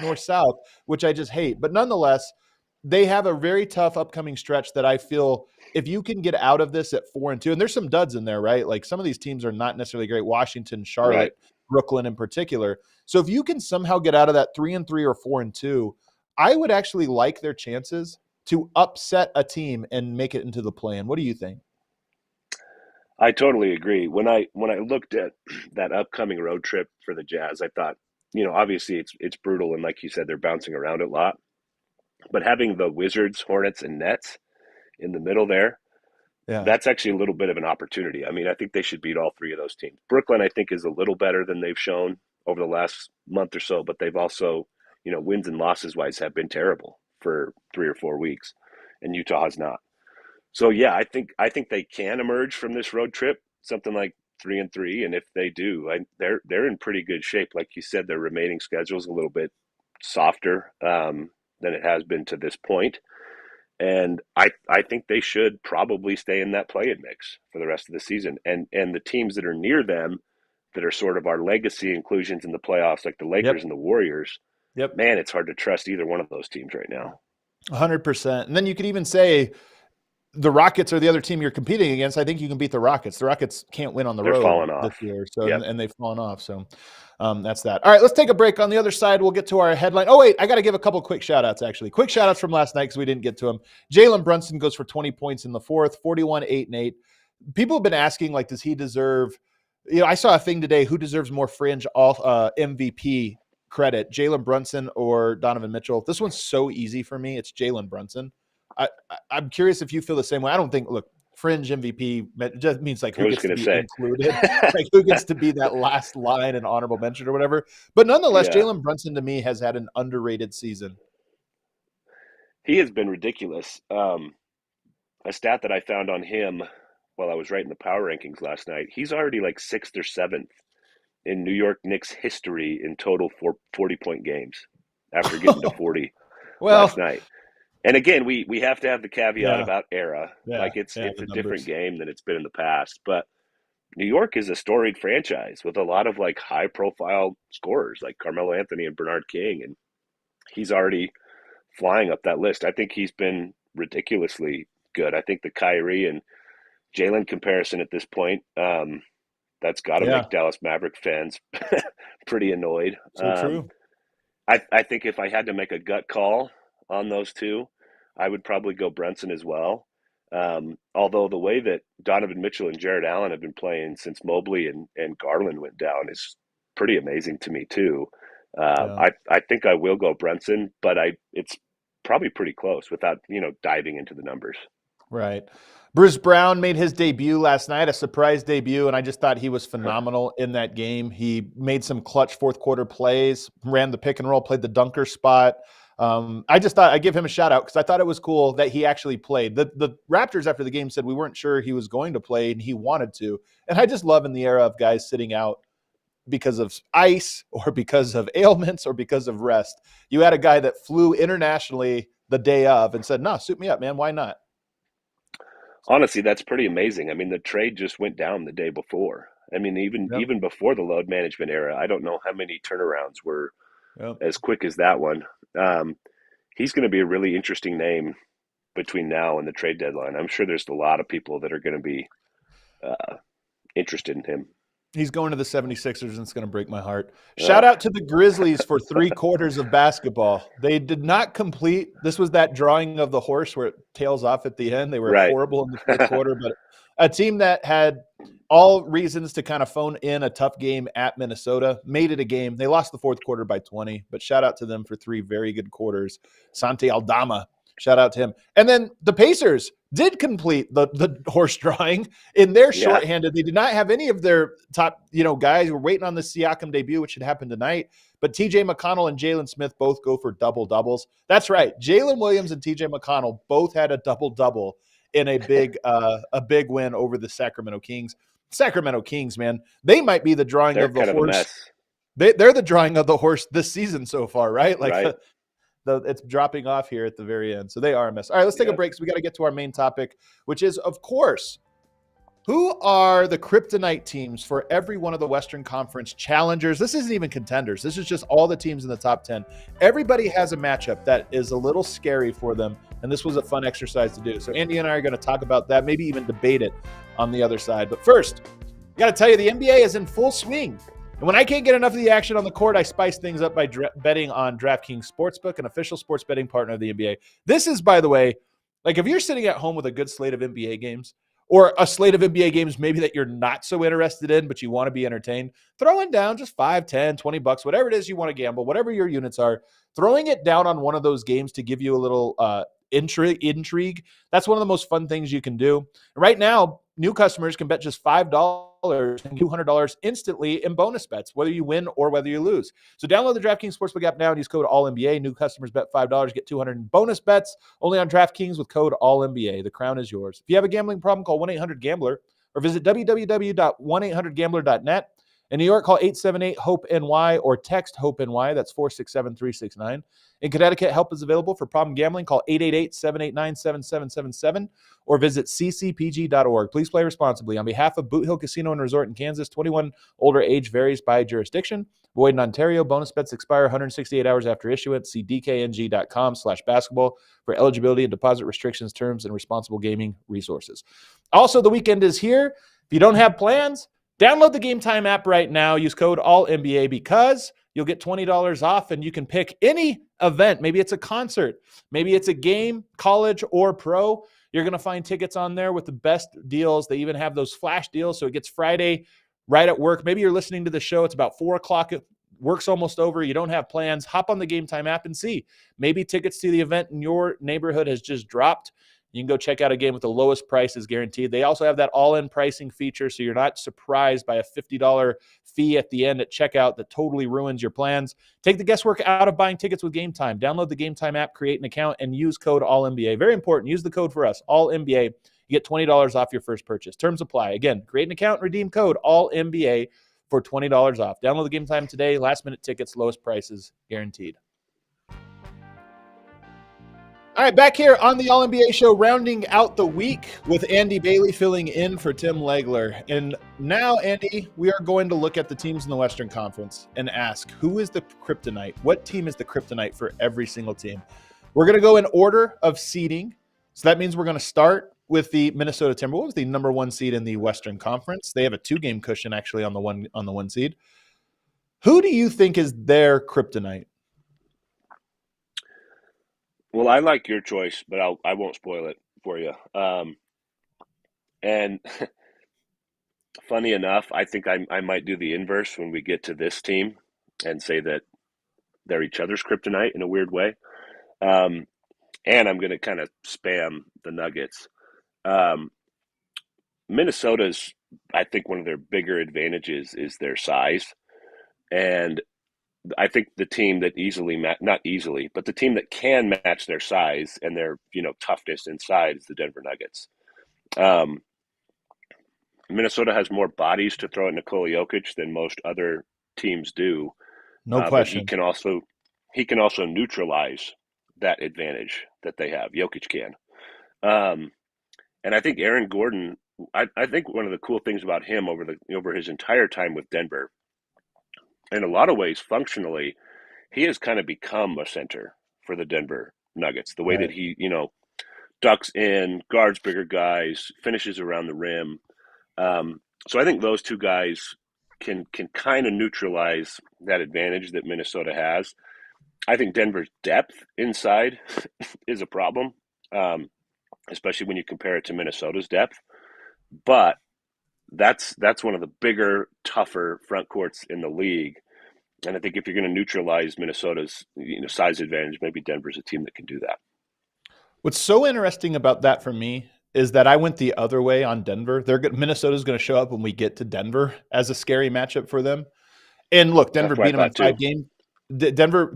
Speaker 1: which I just hate. But nonetheless, they have a very tough upcoming stretch that I feel if you can get out of this at 4-2, and there's some duds in there, right? Like some of these teams are not necessarily great. Washington, Charlotte, Brooklyn in particular. So if you can somehow get out of that 3-3 or 4-2, I would actually like their chances to upset a team and make it into the play-in. What do you think?
Speaker 2: I totally agree. When I looked at that upcoming road trip for the Jazz, I thought, obviously it's brutal, and like you said, they're bouncing around a lot. But having the Wizards, Hornets, and Nets in the middle there, that's actually a little bit of an opportunity. I mean, I think they should beat all 3 of those teams. Brooklyn, I think, is a little better than they've shown over the last month or so, but they've also, wins and losses wise, have been terrible for 3 or 4 weeks, and Utah has not. So yeah, I think they can emerge from this road trip something like 3-3, and if they do, they're in pretty good shape. Like you said, their remaining schedule is a little bit softer than it has been to this point, and I think they should probably stay in that play-in mix for the rest of the season. And the teams that are near them, that are sort of our legacy inclusions in the playoffs, like the Lakers and the Warriors. Man, it's hard to trust either one of those teams right now.
Speaker 1: 100%. And then you could even say the Rockets are the other team you're competing against. I think you can beat the Rockets. The Rockets can't win on the road this year, so and they've fallen off. So that's that. All right, let's take a break. On the other side, we'll get to our headline. Oh, wait, I got to give a couple quick shout-outs, actually. Quick shout-outs from last night because we didn't get to them. Jalen Brunson goes for 20 points in the fourth, 41, 8, and 8. People have been asking, like, does he deserve – I saw a thing today, who deserves more fringe MVP credit, Jalen Brunson or Donovan Mitchell? This one's so easy for me. It's Jalen Brunson. I'm curious if you feel the same way. I don't think, look, fringe MVP just means like who gets to be included, like who gets to be that last line and honorable mention or whatever. But nonetheless, Jalen Brunson to me has had an underrated season.
Speaker 2: He has been ridiculous. A stat that I found on him while I was writing the power rankings last night, he's already like 6th or 7th in New York Knicks history in total 40-point games after getting to 40 last night. And again, we have to have the caveat about era. Like it's a different game than it's been in the past. But New York is a storied franchise with a lot of like high profile scorers like Carmelo Anthony and Bernard King. And he's already flying up that list. I think he's been ridiculously good. I think the Kyrie and Jalen comparison at this point, that's got to make Dallas Maverick fans pretty annoyed.
Speaker 1: So true.
Speaker 2: I think if I had to make a gut call on those two, I would probably go Brunson as well. Although the way that Donovan Mitchell and Jared Allen have been playing since Mobley and Garland went down is pretty amazing to me too. I think I will go Brunson, but it's probably pretty close without, diving into the numbers.
Speaker 1: Right. Bruce Brown made his debut last night, a surprise debut, and I just thought he was phenomenal in that game. He made some clutch fourth quarter plays, ran the pick and roll, played the dunker spot. I just thought I'd give him a shout out because I thought it was cool that he actually played. The Raptors after the game said we weren't sure he was going to play and he wanted to. And I just love in the era of guys sitting out because of ice or because of ailments or because of rest. You had a guy that flew internationally the day of and said, no, suit me up, man. Why not?
Speaker 2: Honestly, that's pretty amazing. I mean, the trade just went down the day before. I mean,
Speaker 1: Yep.
Speaker 2: even before the load management era, I don't know how many turnarounds were
Speaker 1: Yep.
Speaker 2: as quick as that one. He's going to be a really interesting name between now and the trade deadline. I'm sure there's a lot of people that are going to be interested in him.
Speaker 1: He's going to the 76ers, and it's going to break my heart. Shout out to the Grizzlies for 3 quarters of basketball. They did not complete. This was that drawing of the horse where it tails off at the end. They were
Speaker 2: Right.
Speaker 1: horrible in the fourth quarter, but a team that had all reasons to kind of phone in a tough game at Minnesota made it a game. They lost the fourth quarter by 20, but shout out to them for 3 very good quarters. Santi Aldama, shout out to him. And then the Pacers did complete the horse drawing in their shorthanded. They did not have any of their top, guys. We're waiting on the Siakam debut, which should happen tonight. But TJ McConnell and Jalen Smith both go for double-doubles. That's right. Jalen Williams and TJ McConnell both had a double-double in a big win over the Sacramento Kings. Sacramento Kings, man, they might be the drawing of the horse. They're the drawing of the horse this season so far, right? Like it's dropping off here at the very end. So they are a mess. All right, let's take a break because we got to get to our main topic, which is, of course, who are the kryptonite teams for every one of the Western Conference challengers? This isn't even contenders. This is just all the teams in the top 10. Everybody has a matchup that is a little scary for them, and this was a fun exercise to do. So Andy and I are going to talk about that, maybe even debate it on the other side. But first, I got to tell you, the NBA is in full swing. And when I can't get enough of the action on the court, I spice things up by betting on DraftKings Sportsbook, an official sports betting partner of the NBA. This is, by the way, like if you're sitting at home with a good slate of NBA games, or a slate of NBA games maybe that you're not so interested in, but you want to be entertained, throwing down just $5, $10, $20, whatever it is you want to gamble, whatever your units are, throwing it down on one of those games to give you a little intrigue. That's one of the most fun things you can do. Right now, new customers can bet just $5 and $200 instantly in bonus bets, whether you win or whether you lose. So download the DraftKings Sportsbook app now and use code ALLNBA. New customers bet $5, get $200 in bonus bets only on DraftKings with code ALLNBA. The crown is yours. If you have a gambling problem, call 1-800-GAMBLER or visit www.1800gambler.net. In New York, call 878-HOPE-NY or text HOPE-NY. That's 467-369. In Connecticut, help is available for problem gambling. Call 888-789-7777 or visit ccpg.org. Please play responsibly. On behalf of Boot Hill Casino and Resort in Kansas, 21 older age varies by jurisdiction. Void in Ontario. Bonus bets expire 168 hours after issuance. See dkng.com/basketball for eligibility and deposit restrictions, terms, and responsible gaming resources. Also, the weekend is here. If you don't have plans, download the Game Time app right now. Use code ALLNBA because you'll get $20 off and you can pick any event. Maybe it's a concert. Maybe it's a game, college or pro. You're going to find tickets on there with the best deals. They even have those flash deals. So it gets Friday right at work. Maybe you're listening to the show. It's about 4 o'clock. Work's almost over. You don't have plans. Hop on the Game Time app and see. Maybe tickets to the event in your neighborhood has just dropped. You can go check out a game with the lowest prices guaranteed. They also have that all-in pricing feature, so you're not surprised by a $50 fee at the end at checkout that totally ruins your plans. Take the guesswork out of buying tickets with Game Time. Download the Game Time app, create an account, and use code ALLNBA. Very important. Use the code for us, ALLNBA. You get $20 off your first purchase. Terms apply. Again, create an account, redeem code ALLNBA for $20 off. Download the Game Time today. Last-minute tickets, lowest prices guaranteed. All right, back here on the All-NBA show, rounding out the week with Andy Bailey filling in for Tim Legler. And now, Andy, we are going to look at the teams in the Western Conference and ask, who is the kryptonite? What team is the kryptonite for every single team? We're going to go in order of seeding. So that means we're going to start with the Minnesota Timberwolves, the number 1 seed in the Western Conference. They have a 2-game cushion actually on the one seed. Who do you think is their kryptonite?
Speaker 2: Well, I like your choice, but I won't spoil it for you. And funny enough, I think I might do the inverse when we get to this team and say that they're each other's kryptonite in a weird way. And I'm going to kind of spam the Nuggets. Minnesota's, I think one of their bigger advantages is their size. And I think the team that not easily, but the team that can match their size and their toughness inside is the Denver Nuggets. Um, Minnesota has more bodies to throw at Nikola Jokic than most other teams do,
Speaker 1: No
Speaker 2: but he
Speaker 1: question.
Speaker 2: can also neutralize that advantage that they have. Jokic can, um, and I think Aaron Gordon. I think one of the cool things about him over his entire time with Denver, in a lot of ways, functionally, he has kind of become a center for the Denver Nuggets. The way that
Speaker 1: Right.
Speaker 2: he, ducks in, guards bigger guys, finishes around the rim. So I think those two guys can kind of neutralize that advantage that Minnesota has. I think Denver's depth inside is a problem, especially when you compare it to Minnesota's depth. But that's one of the bigger, tougher front courts in the league. And I think if you're going to neutralize Minnesota's size advantage, maybe Denver's a team that can do that.
Speaker 1: What's so interesting about that for me is that I went the other way on Denver. Minnesota's going to show up when we get to Denver as a scary matchup for them. And look, Denver
Speaker 2: That's what I
Speaker 1: beat them in
Speaker 2: thought too.
Speaker 1: 5 games.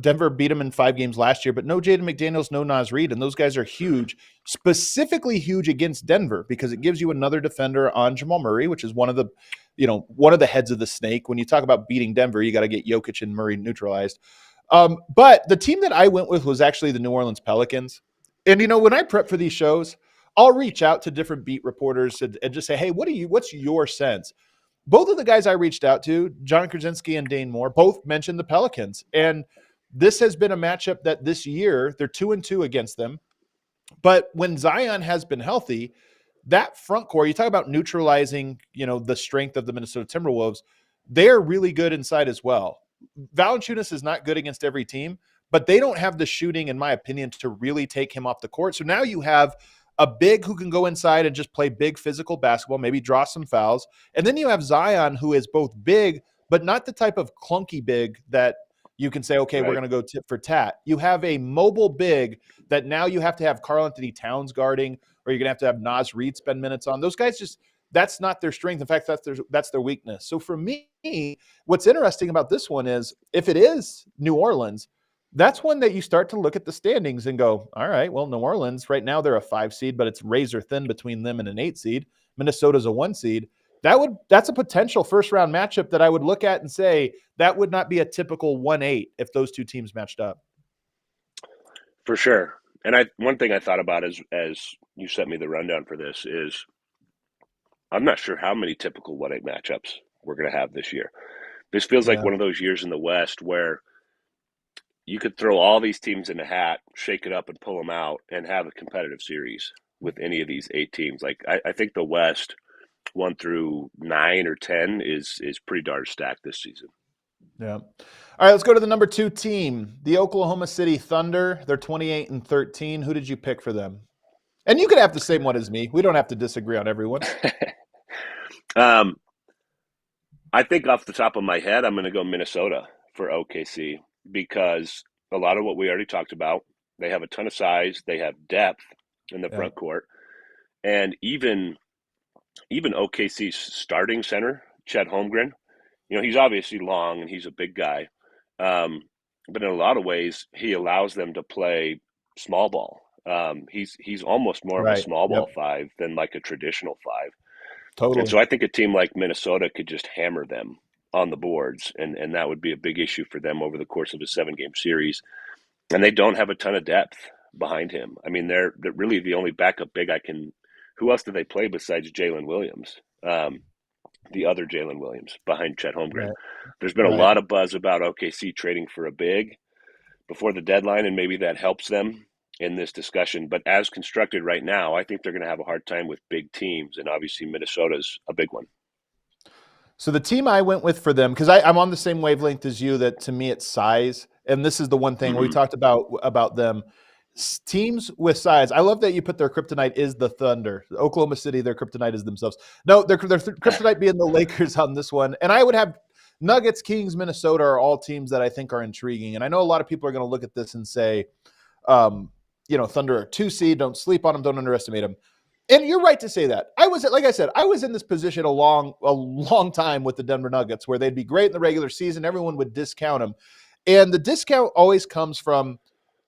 Speaker 1: Denver beat them in 5 games last year, but no Jaden McDaniels, no Naz Reid, and those guys are huge, specifically huge against Denver because it gives you another defender on Jamal Murray, which is one of the heads of the snake. When you talk about beating Denver, you got to get Jokic and Murray neutralized. But the team that I went with was actually the New Orleans Pelicans. And when I prep for these shows, I'll reach out to different beat reporters and just say, hey, what's your sense? Both of the guys I reached out to, John Krasinski and Dane Moore, both mentioned the Pelicans. And this has been a matchup that this year, they're 2-2 against them. But when Zion has been healthy, that front court, you talk about neutralizing, the strength of the Minnesota Timberwolves, they're really good inside as well. Valanciunas is not good against every team, but they don't have the shooting, in my opinion, to really take him off the court. So now you have a big who can go inside and just play big physical basketball, maybe draw some fouls. And then you have Zion, who is both big, but not the type of clunky big that you can say, okay,
Speaker 2: Right.
Speaker 1: we're going to go tit for tat. You have a mobile big that now you have to have Karl-Anthony Towns guarding, or you're going to have Naz Reid spend minutes on. Those guys that's not their strength. In fact, that's their weakness. So for me, what's interesting about this one is if it is New Orleans, that's one that you start to look at the standings and go, all right, well, New Orleans, right now they're a 5 seed, but it's razor thin between them and an 8 seed. Minnesota's a 1 seed. That's a potential first round matchup that I would look at and say that would not be a typical 1-8 if those two teams matched up.
Speaker 2: For sure. And one thing I thought about as you sent me the rundown for this is I'm not sure how many typical 1-8 matchups we're going to have this year. This feels like one of those years in the West where you could throw all these teams in a hat, shake it up and pull them out and have a competitive series with any of these 8 teams. Like I think the West 1 through 9 or 10 is pretty darn stacked this season.
Speaker 1: Yeah. All right, let's go to the number 2 team, the Oklahoma City Thunder. They're 28-13. Who did you pick for them? And you could have the same one as me. We don't have to disagree on everyone.
Speaker 2: I think off the top of my head, I'm going to go Minnesota for OKC because a lot of what we already talked about, they have a ton of size, they have depth in the front court, and even OKC's starting center, Chet Holmgren, he's obviously long and he's a big guy, but in a lot of ways, he allows them to play small ball. He's almost more of a small ball 5 than like a traditional 5.
Speaker 1: Totally.
Speaker 2: And so I think a team like Minnesota could just hammer them on the boards, and that would be a big issue for them over the course of a 7-game series. And they don't have a ton of depth behind him. I mean, they're really the only backup big I can. Who else do they play besides Jalen Williams? The other Jalen Williams behind Chet Holmgren. Right. There's been a lot of buzz about OKC trading for a big before the deadline, and maybe that helps them in this discussion. But as constructed right now, I think they're going to have a hard time with big teams, and obviously Minnesota's a big one.
Speaker 1: So the team I went with for them, because I'm on the same wavelength as you, that to me it's size. And this is the one thing we talked about them. Teams with size. I love that you put their kryptonite is the Thunder. Oklahoma City, their kryptonite is themselves. No, their kryptonite being the Lakers on this one. And I would have Nuggets, Kings, Minnesota are all teams that I think are intriguing. And I know a lot of people are going to look at this and say, Thunder are 2 seed, don't sleep on them, don't underestimate them. And you're right to say that. I was in this position a long time with the Denver Nuggets where they'd be great in the regular season. Everyone would discount them. And the discount always comes from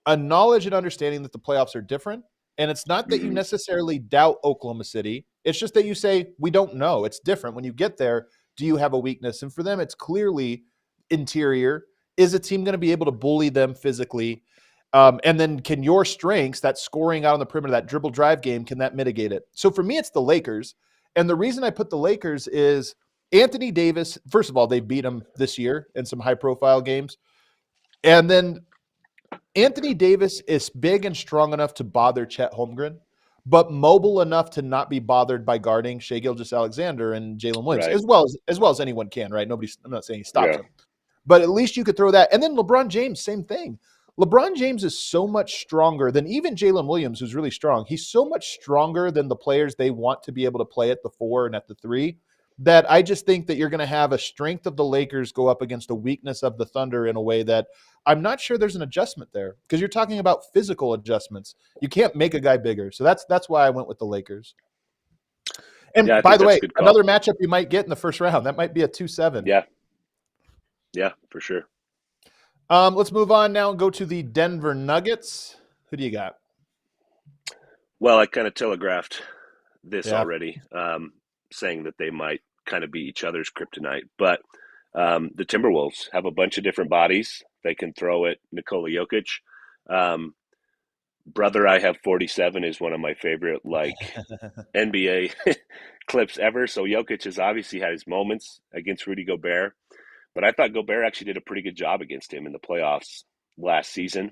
Speaker 1: a knowledge and understanding that the playoffs are different. And it's not that you
Speaker 2: Mm-hmm.
Speaker 1: necessarily doubt Oklahoma City. It's just that you say, we don't know. It's different. When you get there, do you have a weakness? And for them, it's clearly interior. Is a team going to be able to bully them physically? And then can your strengths, that scoring out on the perimeter, that dribble drive game, can that mitigate it? So for me, it's the Lakers. And the reason I put the Lakers is Anthony Davis. First of all, they beat him this year in some high profile games. And then Anthony Davis is big and strong enough to bother Chet Holmgren, but mobile enough to not be bothered by guarding Shai Gilgeous-Alexander and Jalen Williams,
Speaker 2: Right.
Speaker 1: as well as anyone can, right? I'm not saying he stops
Speaker 2: Yeah.
Speaker 1: him, but at least you could throw that. And then LeBron James, same thing. LeBron James is so much stronger than even Jalen Williams, who's really strong. He's so much stronger than the players they want to be able to play at the 4 and at the 3 that I just think that you're going to have a strength of the Lakers go up against a weakness of the Thunder in a way that I'm not sure there's an adjustment there, because you're talking about physical adjustments. You can't make a guy bigger. So that's why I went with the Lakers. And
Speaker 2: Yeah, I
Speaker 1: by
Speaker 2: think
Speaker 1: the
Speaker 2: that's
Speaker 1: way,
Speaker 2: a good call.
Speaker 1: another matchup you might get in the first round, that might be a 2-7.
Speaker 2: Yeah. Yeah, for sure.
Speaker 1: Let's move on now and go to the Denver Nuggets. Who do you got?
Speaker 2: Well, I kind of telegraphed this
Speaker 1: Yeah.
Speaker 2: already, saying that they might kind of be each other's kryptonite. But the Timberwolves have a bunch of different bodies. They can throw at Nikola Jokic. Brother, I have 47 is one of my favorite NBA clips ever. So Jokic has obviously had his moments against Rudy Gobert, but I thought Gobert actually did a pretty good job against him in the playoffs last season.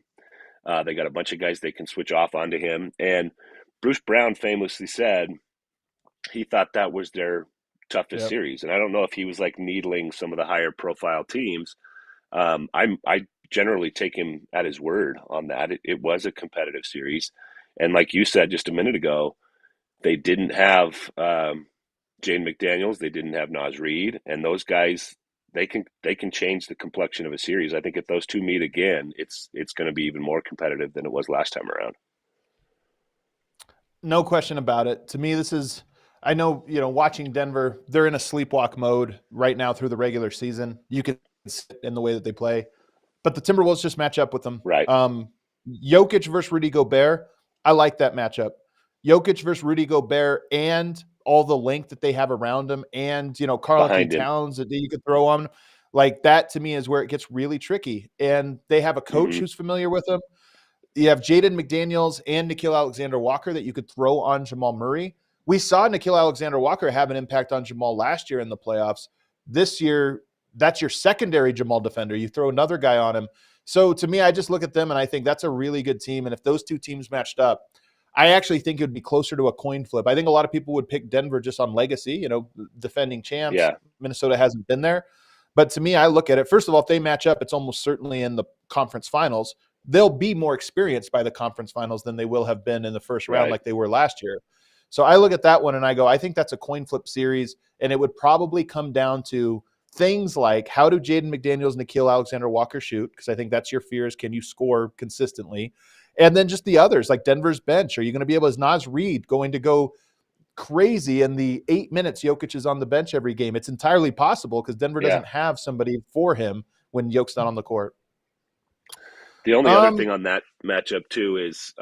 Speaker 2: They got a bunch of guys they can switch off onto him. And Bruce Brown famously said he thought that was their toughest series. And I don't know if he was like needling some of the higher profile teams. I generally take him at his word on that. It was a competitive series. And like you said just a minute ago, they didn't have Jaden McDaniels. They didn't have Naz Reid. And those guys, they can change the complexion of a series. I think if those two meet again, it's going to be even more competitive than it was last time around.
Speaker 1: No question about it. To me, this is, I know, watching Denver, they're in a sleepwalk mode right now through the regular season. You can see it in the way that they play, but the Timberwolves just match up with them.
Speaker 2: Right.
Speaker 1: Jokic versus Rudy Gobert, I like that matchup. Jokic versus Rudy Gobert and all the length that they have around him, and Karl-Anthony Towns that you could throw on, like that to me is where it gets really tricky. And they have a coach who's familiar with them. You have Jaden McDaniels and Nickeil Alexander-Walker that you could throw on Jamal Murray. We saw Nickeil Alexander-Walker have an impact on Jamal last year in the playoffs. This year, that's your secondary Jamal defender. You throw another guy on him. So to me, I just look at them and I think that's a really good team. And if those two teams matched up, I actually think it would be closer to a coin flip. I think a lot of people would pick Denver just on legacy, defending champs.
Speaker 2: Yeah.
Speaker 1: Minnesota hasn't been there. But to me, I look at it, first of all, if they match up, it's almost certainly in the conference finals. They'll be more experienced by the conference finals than they will have been in the first round like they were last year. So I look at that one and I go, I think that's a coin flip series, and it would probably come down to things like, how do Jaden McDaniels and Nickeil Alexander-Walker shoot? Because I think that's your fear, is can you score consistently? And then just the others, like Denver's bench. Are you going to be able, is Naz Reid going to go crazy in the 8 minutes Jokic is on the bench every game? It's entirely possible because Denver doesn't have somebody for him when Jokic's not on the court.
Speaker 2: The only other thing on that matchup too is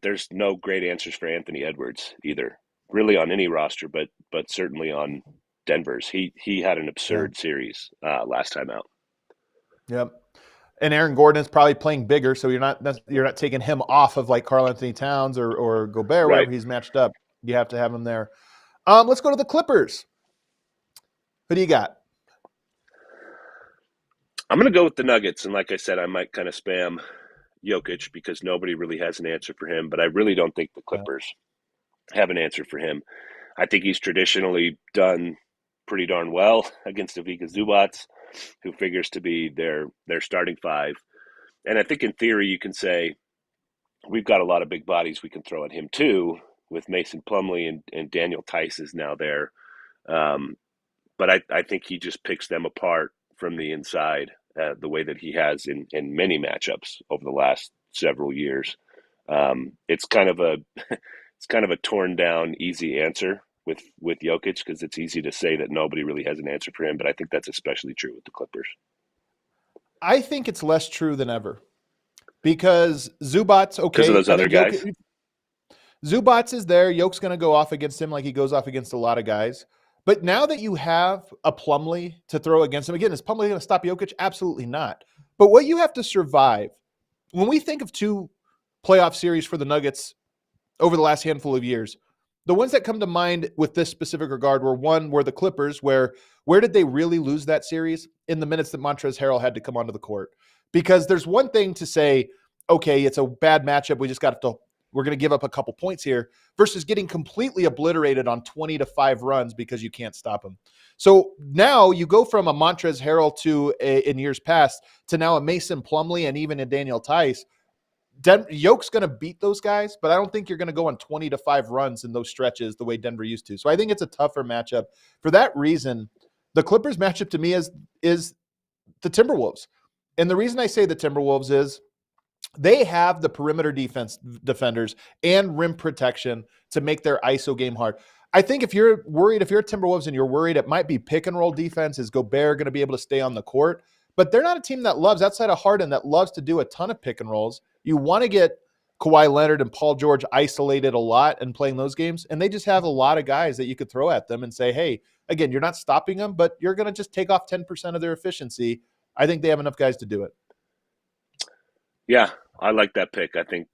Speaker 2: there's no great answers for Anthony Edwards either, really on any roster, but certainly on Denver's. He had an absurd series last time out.
Speaker 1: Yep. And Aaron Gordon is probably playing bigger, so you're not taking him off of like Karl-Anthony Towns or Gobert, wherever he's matched up. You have to have him there. Let's go to the Clippers. Who do you got?
Speaker 2: I'm going to go with the Nuggets, and like I said, I might kind of spam Jokic because nobody really has an answer for him, but I really don't think the Clippers have an answer for him. I think he's traditionally done pretty darn well against Ivica Zubac, who figures to be their starting five. And I think in theory you can say we've got a lot of big bodies we can throw at him too, with Mason Plumlee and Daniel Tice is now there. But I think he just picks them apart from the inside the way that he has in many matchups over the last several years. It's kind of a torn down easy answer with Jokic, because it's easy to say that nobody really has an answer for him, but I think that's especially true with the Clippers.
Speaker 1: I think it's less true than ever because Zubac's
Speaker 2: because
Speaker 1: okay.
Speaker 2: of those
Speaker 1: I
Speaker 2: other
Speaker 1: think
Speaker 2: guys.
Speaker 1: Zubac's is there. Yoke's going to go off against him like he goes off against a lot of guys. But now that you have a Plumlee to throw against him, again, is Plumlee going to stop Jokic? Absolutely not. But what you have to survive, when we think of two playoff series for the Nuggets over the last handful of years, the ones that come to mind with this specific regard were the Clippers, where did they really lose that series? In the minutes that Montrezl Harrell had to come onto the court. Because there's one thing to say, okay, it's a bad matchup. We're going to give up a couple points here versus getting completely obliterated on 20-5 runs because you can't stop them. So now you go from a Montrezl Harrell in years past to now a Mason Plumlee and even a Daniel Tice. Yoke's going to beat those guys, but I don't think you're going to go on 20-5 runs in those stretches the way Denver used to. So I think it's a tougher matchup. For that reason, the Clippers matchup to me is the Timberwolves. And the reason I say the Timberwolves is they have the perimeter defenders and rim protection to make their ISO game hard. I think if you're Timberwolves and you're worried it might be pick and roll defense, is Gobert going to be able to stay on the court? But they're not a team that loves, outside of Harden, that loves to do a ton of pick and rolls. You want to get Kawhi Leonard and Paul George isolated a lot and playing those games, and they just have a lot of guys that you could throw at them and say, hey, again, you're not stopping them, but you're going to just take off 10% of their efficiency. I think they have enough guys to do it.
Speaker 2: Yeah, I like that pick. I think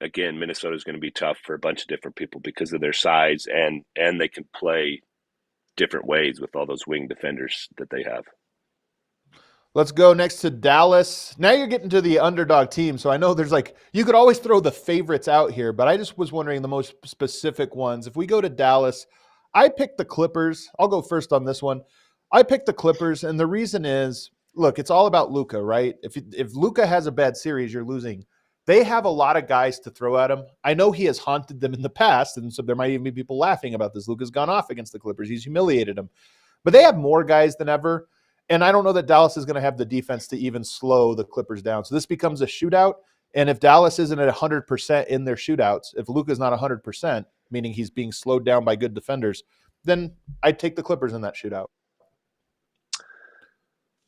Speaker 2: again, Minnesota is going to be tough for a bunch of different people because of their size, and they can play different ways with all those wing defenders that they have.
Speaker 1: Let's go next to Dallas. Now you're getting to the underdog team. So I know you could always throw the favorites out here, but I just was wondering the most specific ones. If we go to Dallas, I picked the Clippers. I'll go first on this one. I picked the Clippers, and the reason is, look, it's all about Luka, right? If Luka has a bad series, you're losing. They have a lot of guys to throw at him. I know he has haunted them in the past, and so there might even be people laughing about this. Luka's gone off against the Clippers. He's humiliated them. But they have more guys than ever. And I don't know that Dallas is going to have the defense to even slow the Clippers down. So this becomes a shootout. And if Dallas isn't at 100% in their shootouts, if Luka's not 100%, meaning he's being slowed down by good defenders, then I'd take the Clippers in that shootout.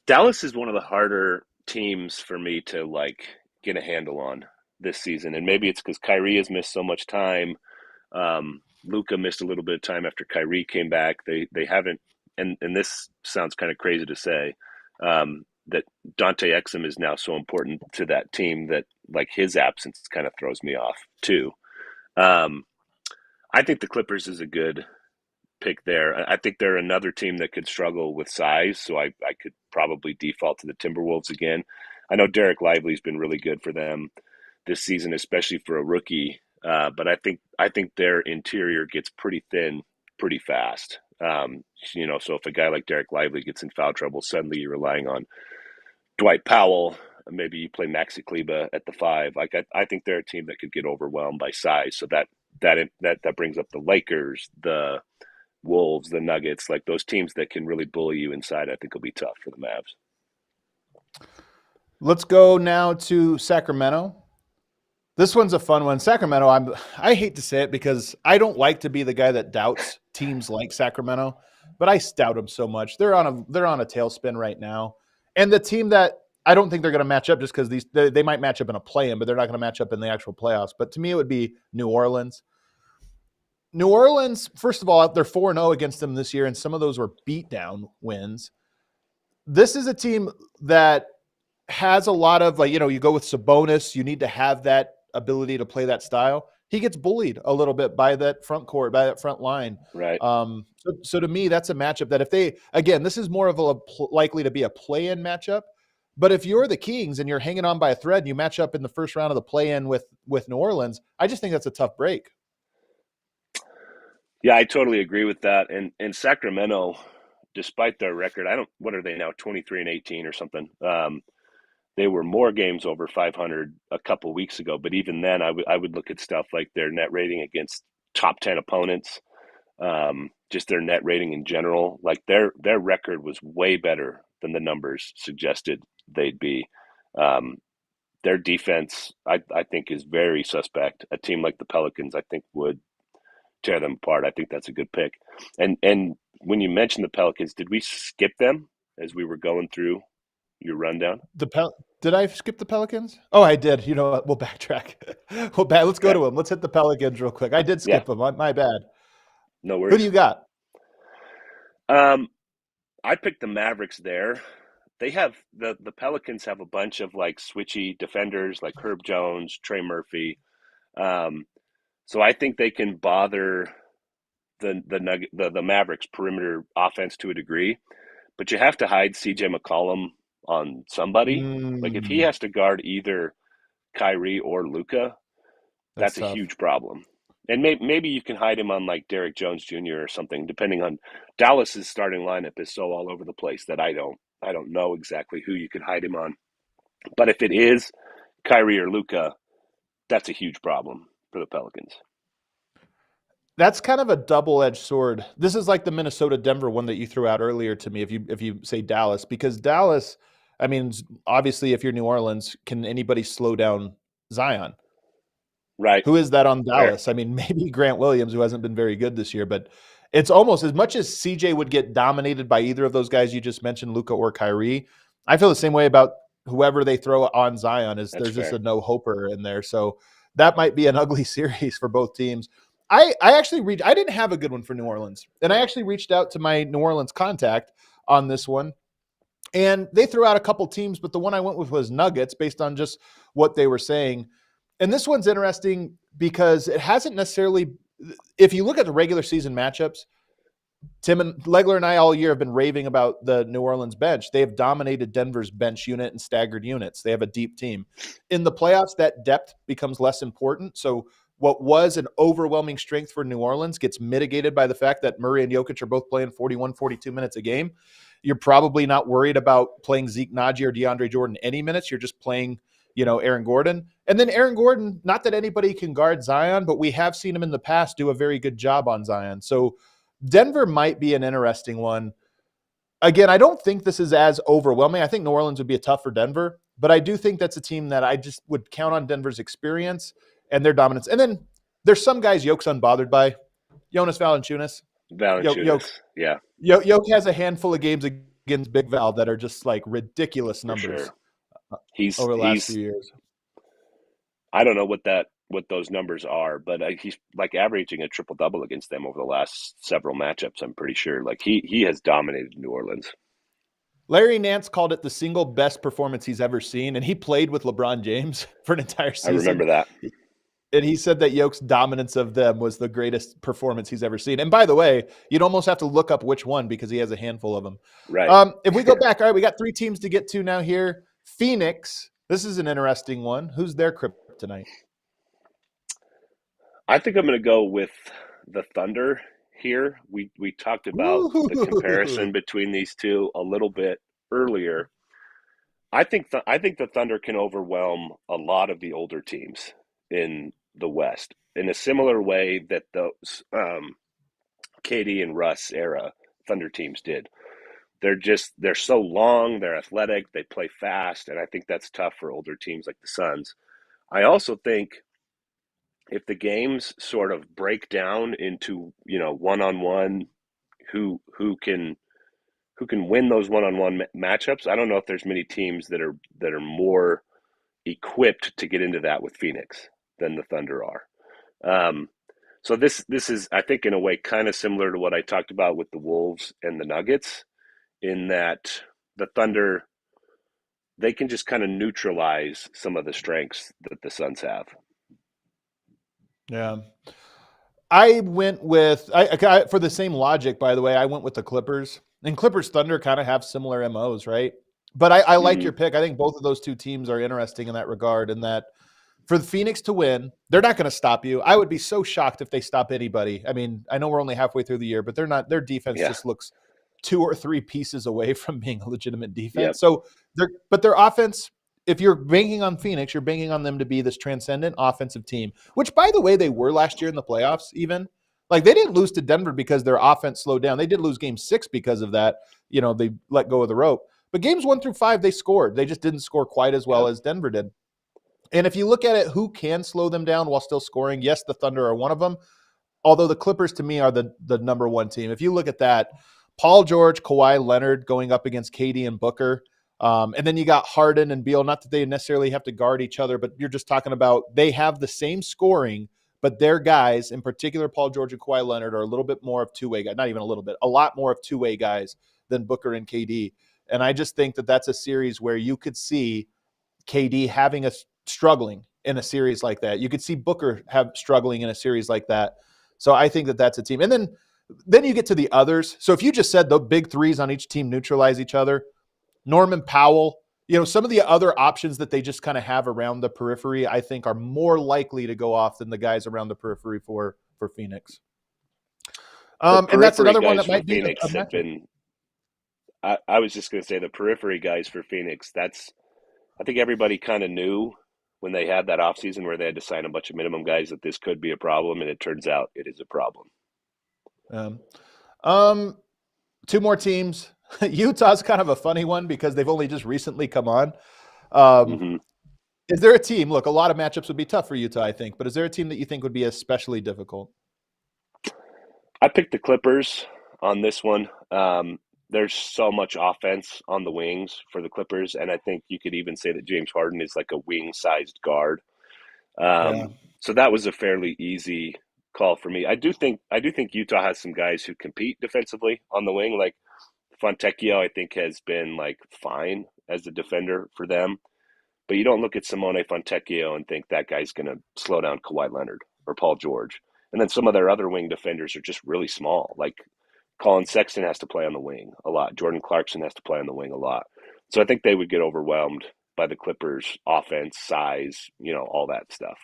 Speaker 2: Dallas is one of the harder teams for me to get a handle on this season. And maybe it's because Kyrie has missed so much time. Luka missed a little bit of time after Kyrie came back. They haven't, and this sounds kind of crazy to say, that Dante Exum is now so important to that team that his absence kind of throws me off too. I think the Clippers is a good pick there. I think they're another team that could struggle with size, so I could probably default to the Timberwolves again. I know Derek Lively's been really good for them this season, especially for a rookie. But I think their interior gets pretty thin pretty fast. So if a guy like Derek Lively gets in foul trouble, suddenly you're relying on Dwight Powell. Maybe you play Maxi Kleber at the 5. I think they're a team that could get overwhelmed by size. So that brings up the Lakers, the Wolves, the Nuggets, those teams that can really bully you inside. I think will be tough for the Mavs.
Speaker 1: Let's go now to Sacramento. This one's a fun one. Sacramento, I hate to say it because I don't like to be the guy that doubts teams like Sacramento, but I doubt them so much. They're on a tailspin right now. And the team that I don't think they're going to match up just because they might match up in a play-in, but they're not going to match up in the actual playoffs. But to me, it would be New Orleans. New Orleans, first of all, they're 4-0 against them this year, and some of those were beatdown wins. This is a team that has a lot of, you go with Sabonis, you need to have that ability to play that style. He gets bullied a little bit by that front court, by that front line.
Speaker 2: Right.
Speaker 1: So to me, that's a matchup that this is more of likely to be a play-in matchup. But if you're the Kings and you're hanging on by a thread and you match up in the first round of the play-in with New Orleans, I just think that's a tough break.
Speaker 2: Yeah, I totally agree with that. And Sacramento, despite their record, what are they now, 23-18 or something? They were more games over 500 a couple weeks ago, but even then, I would look at stuff like their net rating against top 10 opponents, just their net rating in general. Their record was way better than the numbers suggested they'd be. Their defense, I think, is very suspect. A team like the Pelicans, I think, would tear them apart. I think that's a good pick. And when you mentioned the Pelicans, did we skip them as we were going through rundown?
Speaker 1: Did I skip the Pelicans? Oh, I did. You know what? We'll backtrack. Let's go to them. Let's hit the Pelicans real quick. I did skip them. My bad.
Speaker 2: No
Speaker 1: Who do
Speaker 2: worries.
Speaker 1: you got?
Speaker 2: I picked the Mavericks there. They have the Pelicans have a bunch of like switchy defenders like Herb Jones, Trey Murphy. So I think they can bother the Mavericks perimeter offense to a degree, but you have to hide CJ McCollum on somebody. Like if he has to guard either Kyrie or Luka, that's a
Speaker 1: tough.
Speaker 2: huge problem. And maybe you can hide him on like Derrick Jones Jr. or something, depending on Dallas's starting lineup is so all over the place that I don't know exactly who you could hide him on. But if it is Kyrie or Luka, that's a huge problem for the Pelicans.
Speaker 1: That's kind of a double-edged sword. This is like the Minnesota-Denver one that you threw out earlier to me. If you say Dallas, because Dallas, I mean, obviously, if you're New Orleans, can anybody slow down Zion?
Speaker 2: Right.
Speaker 1: Who is that on Dallas? I mean, maybe Grant Williams, who hasn't been very good this year, but it's almost as much as CJ would get dominated by either of those guys you just mentioned, Luka or Kyrie. I feel the same way about whoever they throw on Zion. There's just a no-hoper in there. So that might be an ugly series for both teams. I didn't have a good one for New Orleans, and I actually reached out to my New Orleans contact on this one, and they threw out a couple teams, but the one I went with was Nuggets based on just what they were saying. And this one's interesting because it hasn't necessarily – if you look at the regular season matchups, Tim and Legler and I all year have been raving about the New Orleans bench. They have dominated Denver's bench unit and staggered units. They have a deep team. In the playoffs, that depth becomes less important. So what was an overwhelming strength for New Orleans gets mitigated by the fact that Murray and Jokic are both playing 41, 42 minutes a game. You're probably not worried about playing Zeke Naji or DeAndre Jordan any minutes. You're just playing – Aaron Gordon. And then Aaron Gordon, not that anybody can guard Zion, but we have seen him in the past do a very good job on Zion. So Denver might be an interesting one. Again, I don't think this is as overwhelming. I think New Orleans would be a tough for Denver, but I do think that's a team that I just would count on Denver's experience and their dominance. And then there's some guys Yoke's unbothered by. Jonas Valanciunas. Yoke has a handful of games against Big Val that are just like ridiculous numbers.
Speaker 2: For sure. He's
Speaker 1: over the last few years.
Speaker 2: I don't know what those numbers are, but he's like averaging a triple double against them over the last several matchups. I'm pretty sure. Like he has dominated New Orleans.
Speaker 1: Larry Nance called it the single best performance he's ever seen, and he played with LeBron James for an entire season.
Speaker 2: I remember that.
Speaker 1: And he said that Yoke's dominance of them was the greatest performance he's ever seen. And by the way, you'd almost have to look up which one because he has a handful of them.
Speaker 2: Right.
Speaker 1: If we go back, all right, we got 3 teams to get to now here. Phoenix, this is an interesting one. Who's their kryptonite?
Speaker 2: I think I'm going to go with the Thunder here. We talked about the comparison between these two a little bit earlier. I think the Thunder can overwhelm a lot of the older teams in the West in a similar way that those KD and Russ era Thunder teams did. They're so long, they're athletic, they play fast, and I think that's tough for older teams like the Suns. I also think if the games sort of break down into, one-on-one, who can win those one-on-one matchups, I don't know if there's many teams that are more equipped to get into that with Phoenix than the Thunder are. So this is, I think, in a way kind of similar to what I talked about with the Wolves and the Nuggets, in that the Thunder, they can just kind of neutralize some of the strengths that the Suns have.
Speaker 1: Yeah. I went with, for the same logic, by the way, I went with the Clippers. And Clippers Thunder kind of have similar MOs, right? But I like your pick. I think both of those two teams are interesting in that regard, in that for the Phoenix to win, they're not going to stop you. I would be so shocked if they stop anybody. I mean, I know we're only halfway through the year, but they're not. Their defense just looks 2 or 3 pieces away from being a legitimate defense.
Speaker 2: Yep.
Speaker 1: So their offense, if you're banking on Phoenix, you're banking on them to be this transcendent offensive team, which, by the way, they were last year in the playoffs even. Like, they didn't lose to Denver because their offense slowed down. They did lose game 6 because of that. They let go of the rope. But games 1 through 5, they scored. They just didn't score quite as well as Denver did. And if you look at it, who can slow them down while still scoring? Yes, the Thunder are one of them. Although the Clippers, to me, are the number one team. If you look at that, Paul George, Kawhi Leonard going up against KD and Booker. And then you got Harden and Beal. Not that they necessarily have to guard each other, but you're just talking about they have the same scoring, but their guys, in particular, Paul George and Kawhi Leonard, are a little bit more of two-way guys. Not even a little bit, a lot more of two-way guys than Booker and KD. And I just think that that's a series where you could see KD having a struggling in a series like that. You could see Booker have struggling in a series like that. So I think that that's a team. And then you get to the others. So if you just said the big threes on each team neutralize each other, Norman Powell, some of the other options that they just kind of have around the periphery, I think are more likely to go off than the guys around the periphery for Phoenix. And that's another one that might be
Speaker 2: Phoenix have been. I was just going to say the periphery guys for Phoenix. I think everybody kind of knew when they had that offseason where they had to sign a bunch of minimum guys that this could be a problem, and it turns out it is a problem.
Speaker 1: Two more teams. Utah's kind of a funny one because they've only just recently come on. Is there a team? Look, a lot of matchups would be tough for Utah, I think, but is there a team that you think would be especially difficult?
Speaker 2: I picked the Clippers on this one. There's so much offense on the wings for the Clippers, and I think you could even say that James Harden is like a wing-sized guard. So that was a fairly easy call for me. I do think Utah has some guys who compete defensively on the wing. Like Fontecchio, I think, has been like fine as a defender for them. But you don't look at Simone Fontecchio and think that guy's going to slow down Kawhi Leonard or Paul George. And then some of their other wing defenders are just really small. Like Colin Sexton has to play on the wing a lot. Jordan Clarkson has to play on the wing a lot. So I think they would get overwhelmed by the Clippers' offense, size, all that stuff.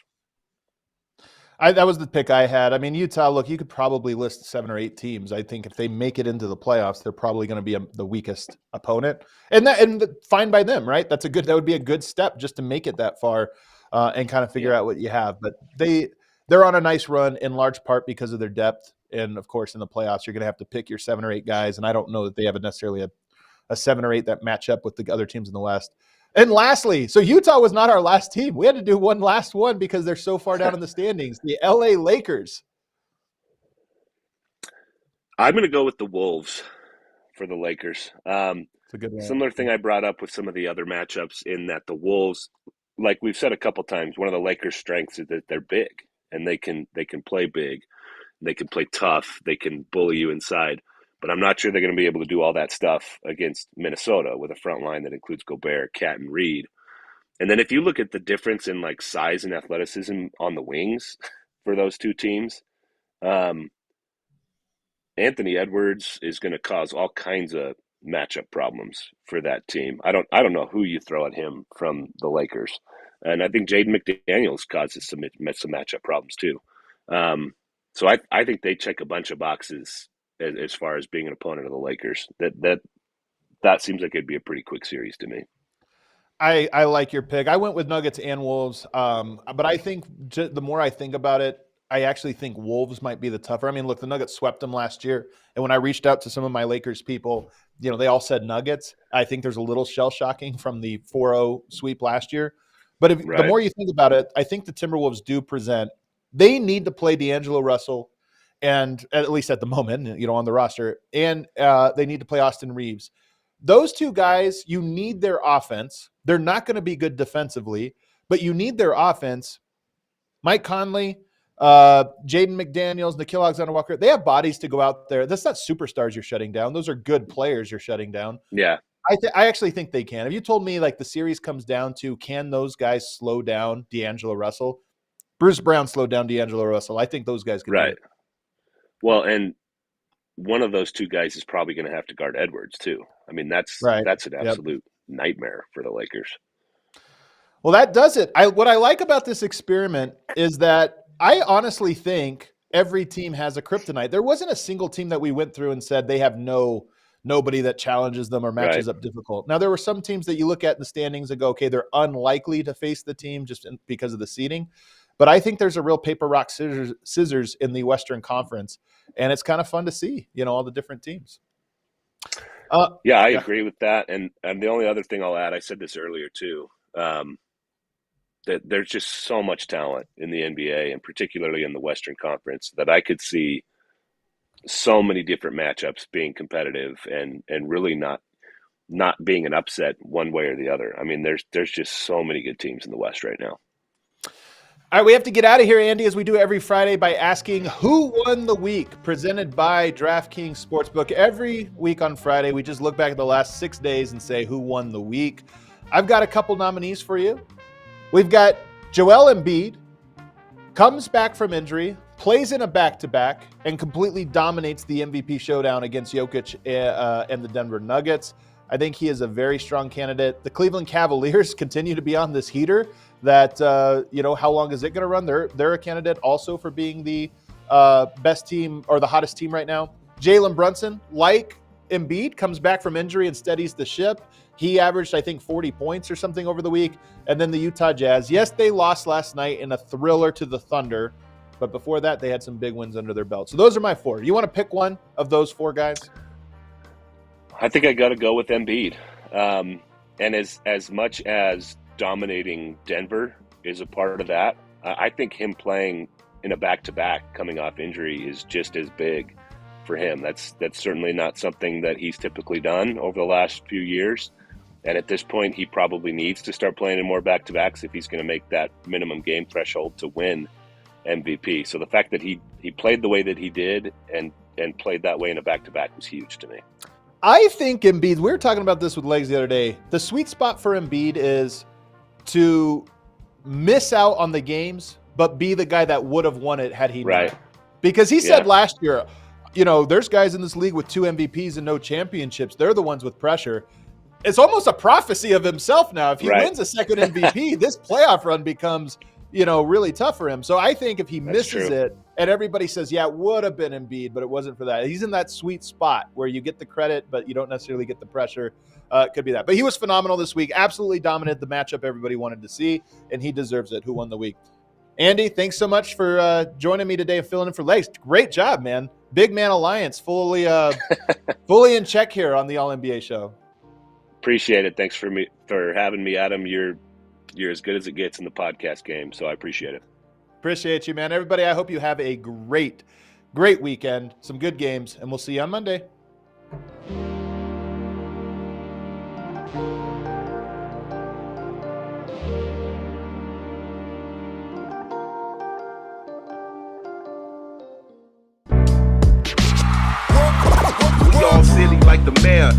Speaker 1: That was the pick I had. I mean, Utah, look, you could probably list 7 or 8 teams. I think if they make it into the playoffs, they're probably going to be the weakest opponent. And fine by them, right? That would be a good step just to make it that far and kind of figure out what you have. But they're on a nice run in large part because of their depth. And, of course, in the playoffs, you're going to have to pick your 7 or 8 guys. And I don't know that they have necessarily a 7 or 8 that match up with the other teams in the West. And lastly, so Utah was not our last team. We had to do one last one because they're so far down in the standings. The LA Lakers.
Speaker 2: I'm going to go with the Wolves for the Lakers.
Speaker 1: It's a good one.
Speaker 2: Similar thing I brought up with some of the other matchups in that the Wolves, like we've said a couple times, one of the Lakers' strengths is that they're big and they can play big. They can play tough. They can bully you inside. But I'm not sure they're going to be able to do all that stuff against Minnesota with a front line that includes Gobert, Cat, and Reed. And then if you look at the difference in like size and athleticism on the wings for those two teams, Anthony Edwards is going to cause all kinds of matchup problems for that team. I don't know who you throw at him from the Lakers, and I think Jaden McDaniels causes some matchup problems too. So I think they check a bunch of boxes as far as being an opponent of the Lakers. That seems like it'd be a pretty quick series to me.
Speaker 1: I like your pick. I went with Nuggets and Wolves, but I think the more I think about it, I actually think Wolves might be the tougher. I mean, look, the Nuggets swept them last year, and when I reached out to some of my Lakers people, they all said Nuggets. I think there's a little shell-shocking from the 4-0 sweep last year. But the more you think about it, I think the Timberwolves do present. They need to play D'Angelo Russell, and at least at the moment, on the roster, and they need to play Austin Reeves. Those two guys, you need their offense. They're not going to be good defensively, but you need their offense. Mike Conley, Jaden McDaniels, Nickeil Alexander-Walker, they have bodies to go out there. That's not superstars you're shutting down. Those are good players you're shutting down.
Speaker 2: Yeah.
Speaker 1: I actually think they can. If you told me like the series comes down to can those guys slow down D'Angelo Russell? Bruce Brown slowed down D'Angelo Russell. I think those guys can do it.
Speaker 2: Well, and one of those two guys is probably going to have to guard Edwards too. I mean, that's an absolute nightmare for the Lakers.
Speaker 1: Well, that does it. What I like about this experiment is that I honestly think every team has a kryptonite. There wasn't a single team that we went through and said they have nobody that challenges them or matches up difficult. Now, there were some teams that you look at in the standings and go, okay, they're unlikely to face the team just because of the seeding. But I think there's a real paper, rock, scissors in the Western Conference, and it's kind of fun to see, all the different teams.
Speaker 2: I agree with that. And the only other thing I'll add, I said this earlier too, that there's just so much talent in the NBA and particularly in the Western Conference that I could see so many different matchups being competitive and really not not being an upset one way or the other. I mean, there's just so many good teams in the West right now.
Speaker 1: All right, we have to get out of here, Andy, as we do every Friday by asking who won the week, presented by DraftKings Sportsbook. Every week on Friday, we just look back at the last 6 days and say who won the week. I've got a couple nominees for you. We've got Joel Embiid, comes back from injury, plays in a back-to-back, and completely dominates the MVP showdown against Jokic and the Denver Nuggets. I think he is a very strong candidate. The Cleveland Cavaliers continue to be on this heater that, how long is it going to run? They're a candidate also for being the best team or the hottest team right now. Jalen Brunson, like Embiid, comes back from injury and steadies the ship. He averaged, I think, 40 points or something over the week. And then the Utah Jazz. Yes, they lost last night in a thriller to the Thunder, but before that, they had some big wins under their belt. So those are my four. You want to pick one of those four guys?
Speaker 2: I think I got to go with Embiid. And as much as dominating Denver is a part of that, I think him playing in a back-to-back coming off injury is just as big for him. That's certainly not something that he's typically done over the last few years. And at this point, he probably needs to start playing in more back-to-backs if he's going to make that minimum game threshold to win MVP. So the fact that he played the way that he did and played that way in a back-to-back was huge to me.
Speaker 1: I think Embiid, we were talking about this with Legs the other day. The sweet spot for Embiid is to miss out on the games, but be the guy that would have won it had he not. Because he said last year, there's guys in this league with 2 MVPs and no championships. They're the ones with pressure. It's almost a prophecy of himself now. If he wins a second MVP, this playoff run becomes, really tough for him. So I think if he misses it and everybody says, yeah, it would have been Embiid, but it wasn't for that. He's in that sweet spot where you get the credit, but you don't necessarily get the pressure. It could be that. But he was phenomenal this week. Absolutely dominated the matchup everybody wanted to see, and he deserves it. Who won the week? Andy, thanks so much for joining me today and filling in for Legs. Great job, man. Big Man Alliance fully in check here on the All-NBA show.
Speaker 2: Appreciate it. Thanks for having me, Adam. You're as good as it gets in the podcast game, so I appreciate it.
Speaker 1: Appreciate you, man. Everybody, I hope you have a great weekend, some good games, and we'll see you on Monday.
Speaker 3: We all silly like the mayor.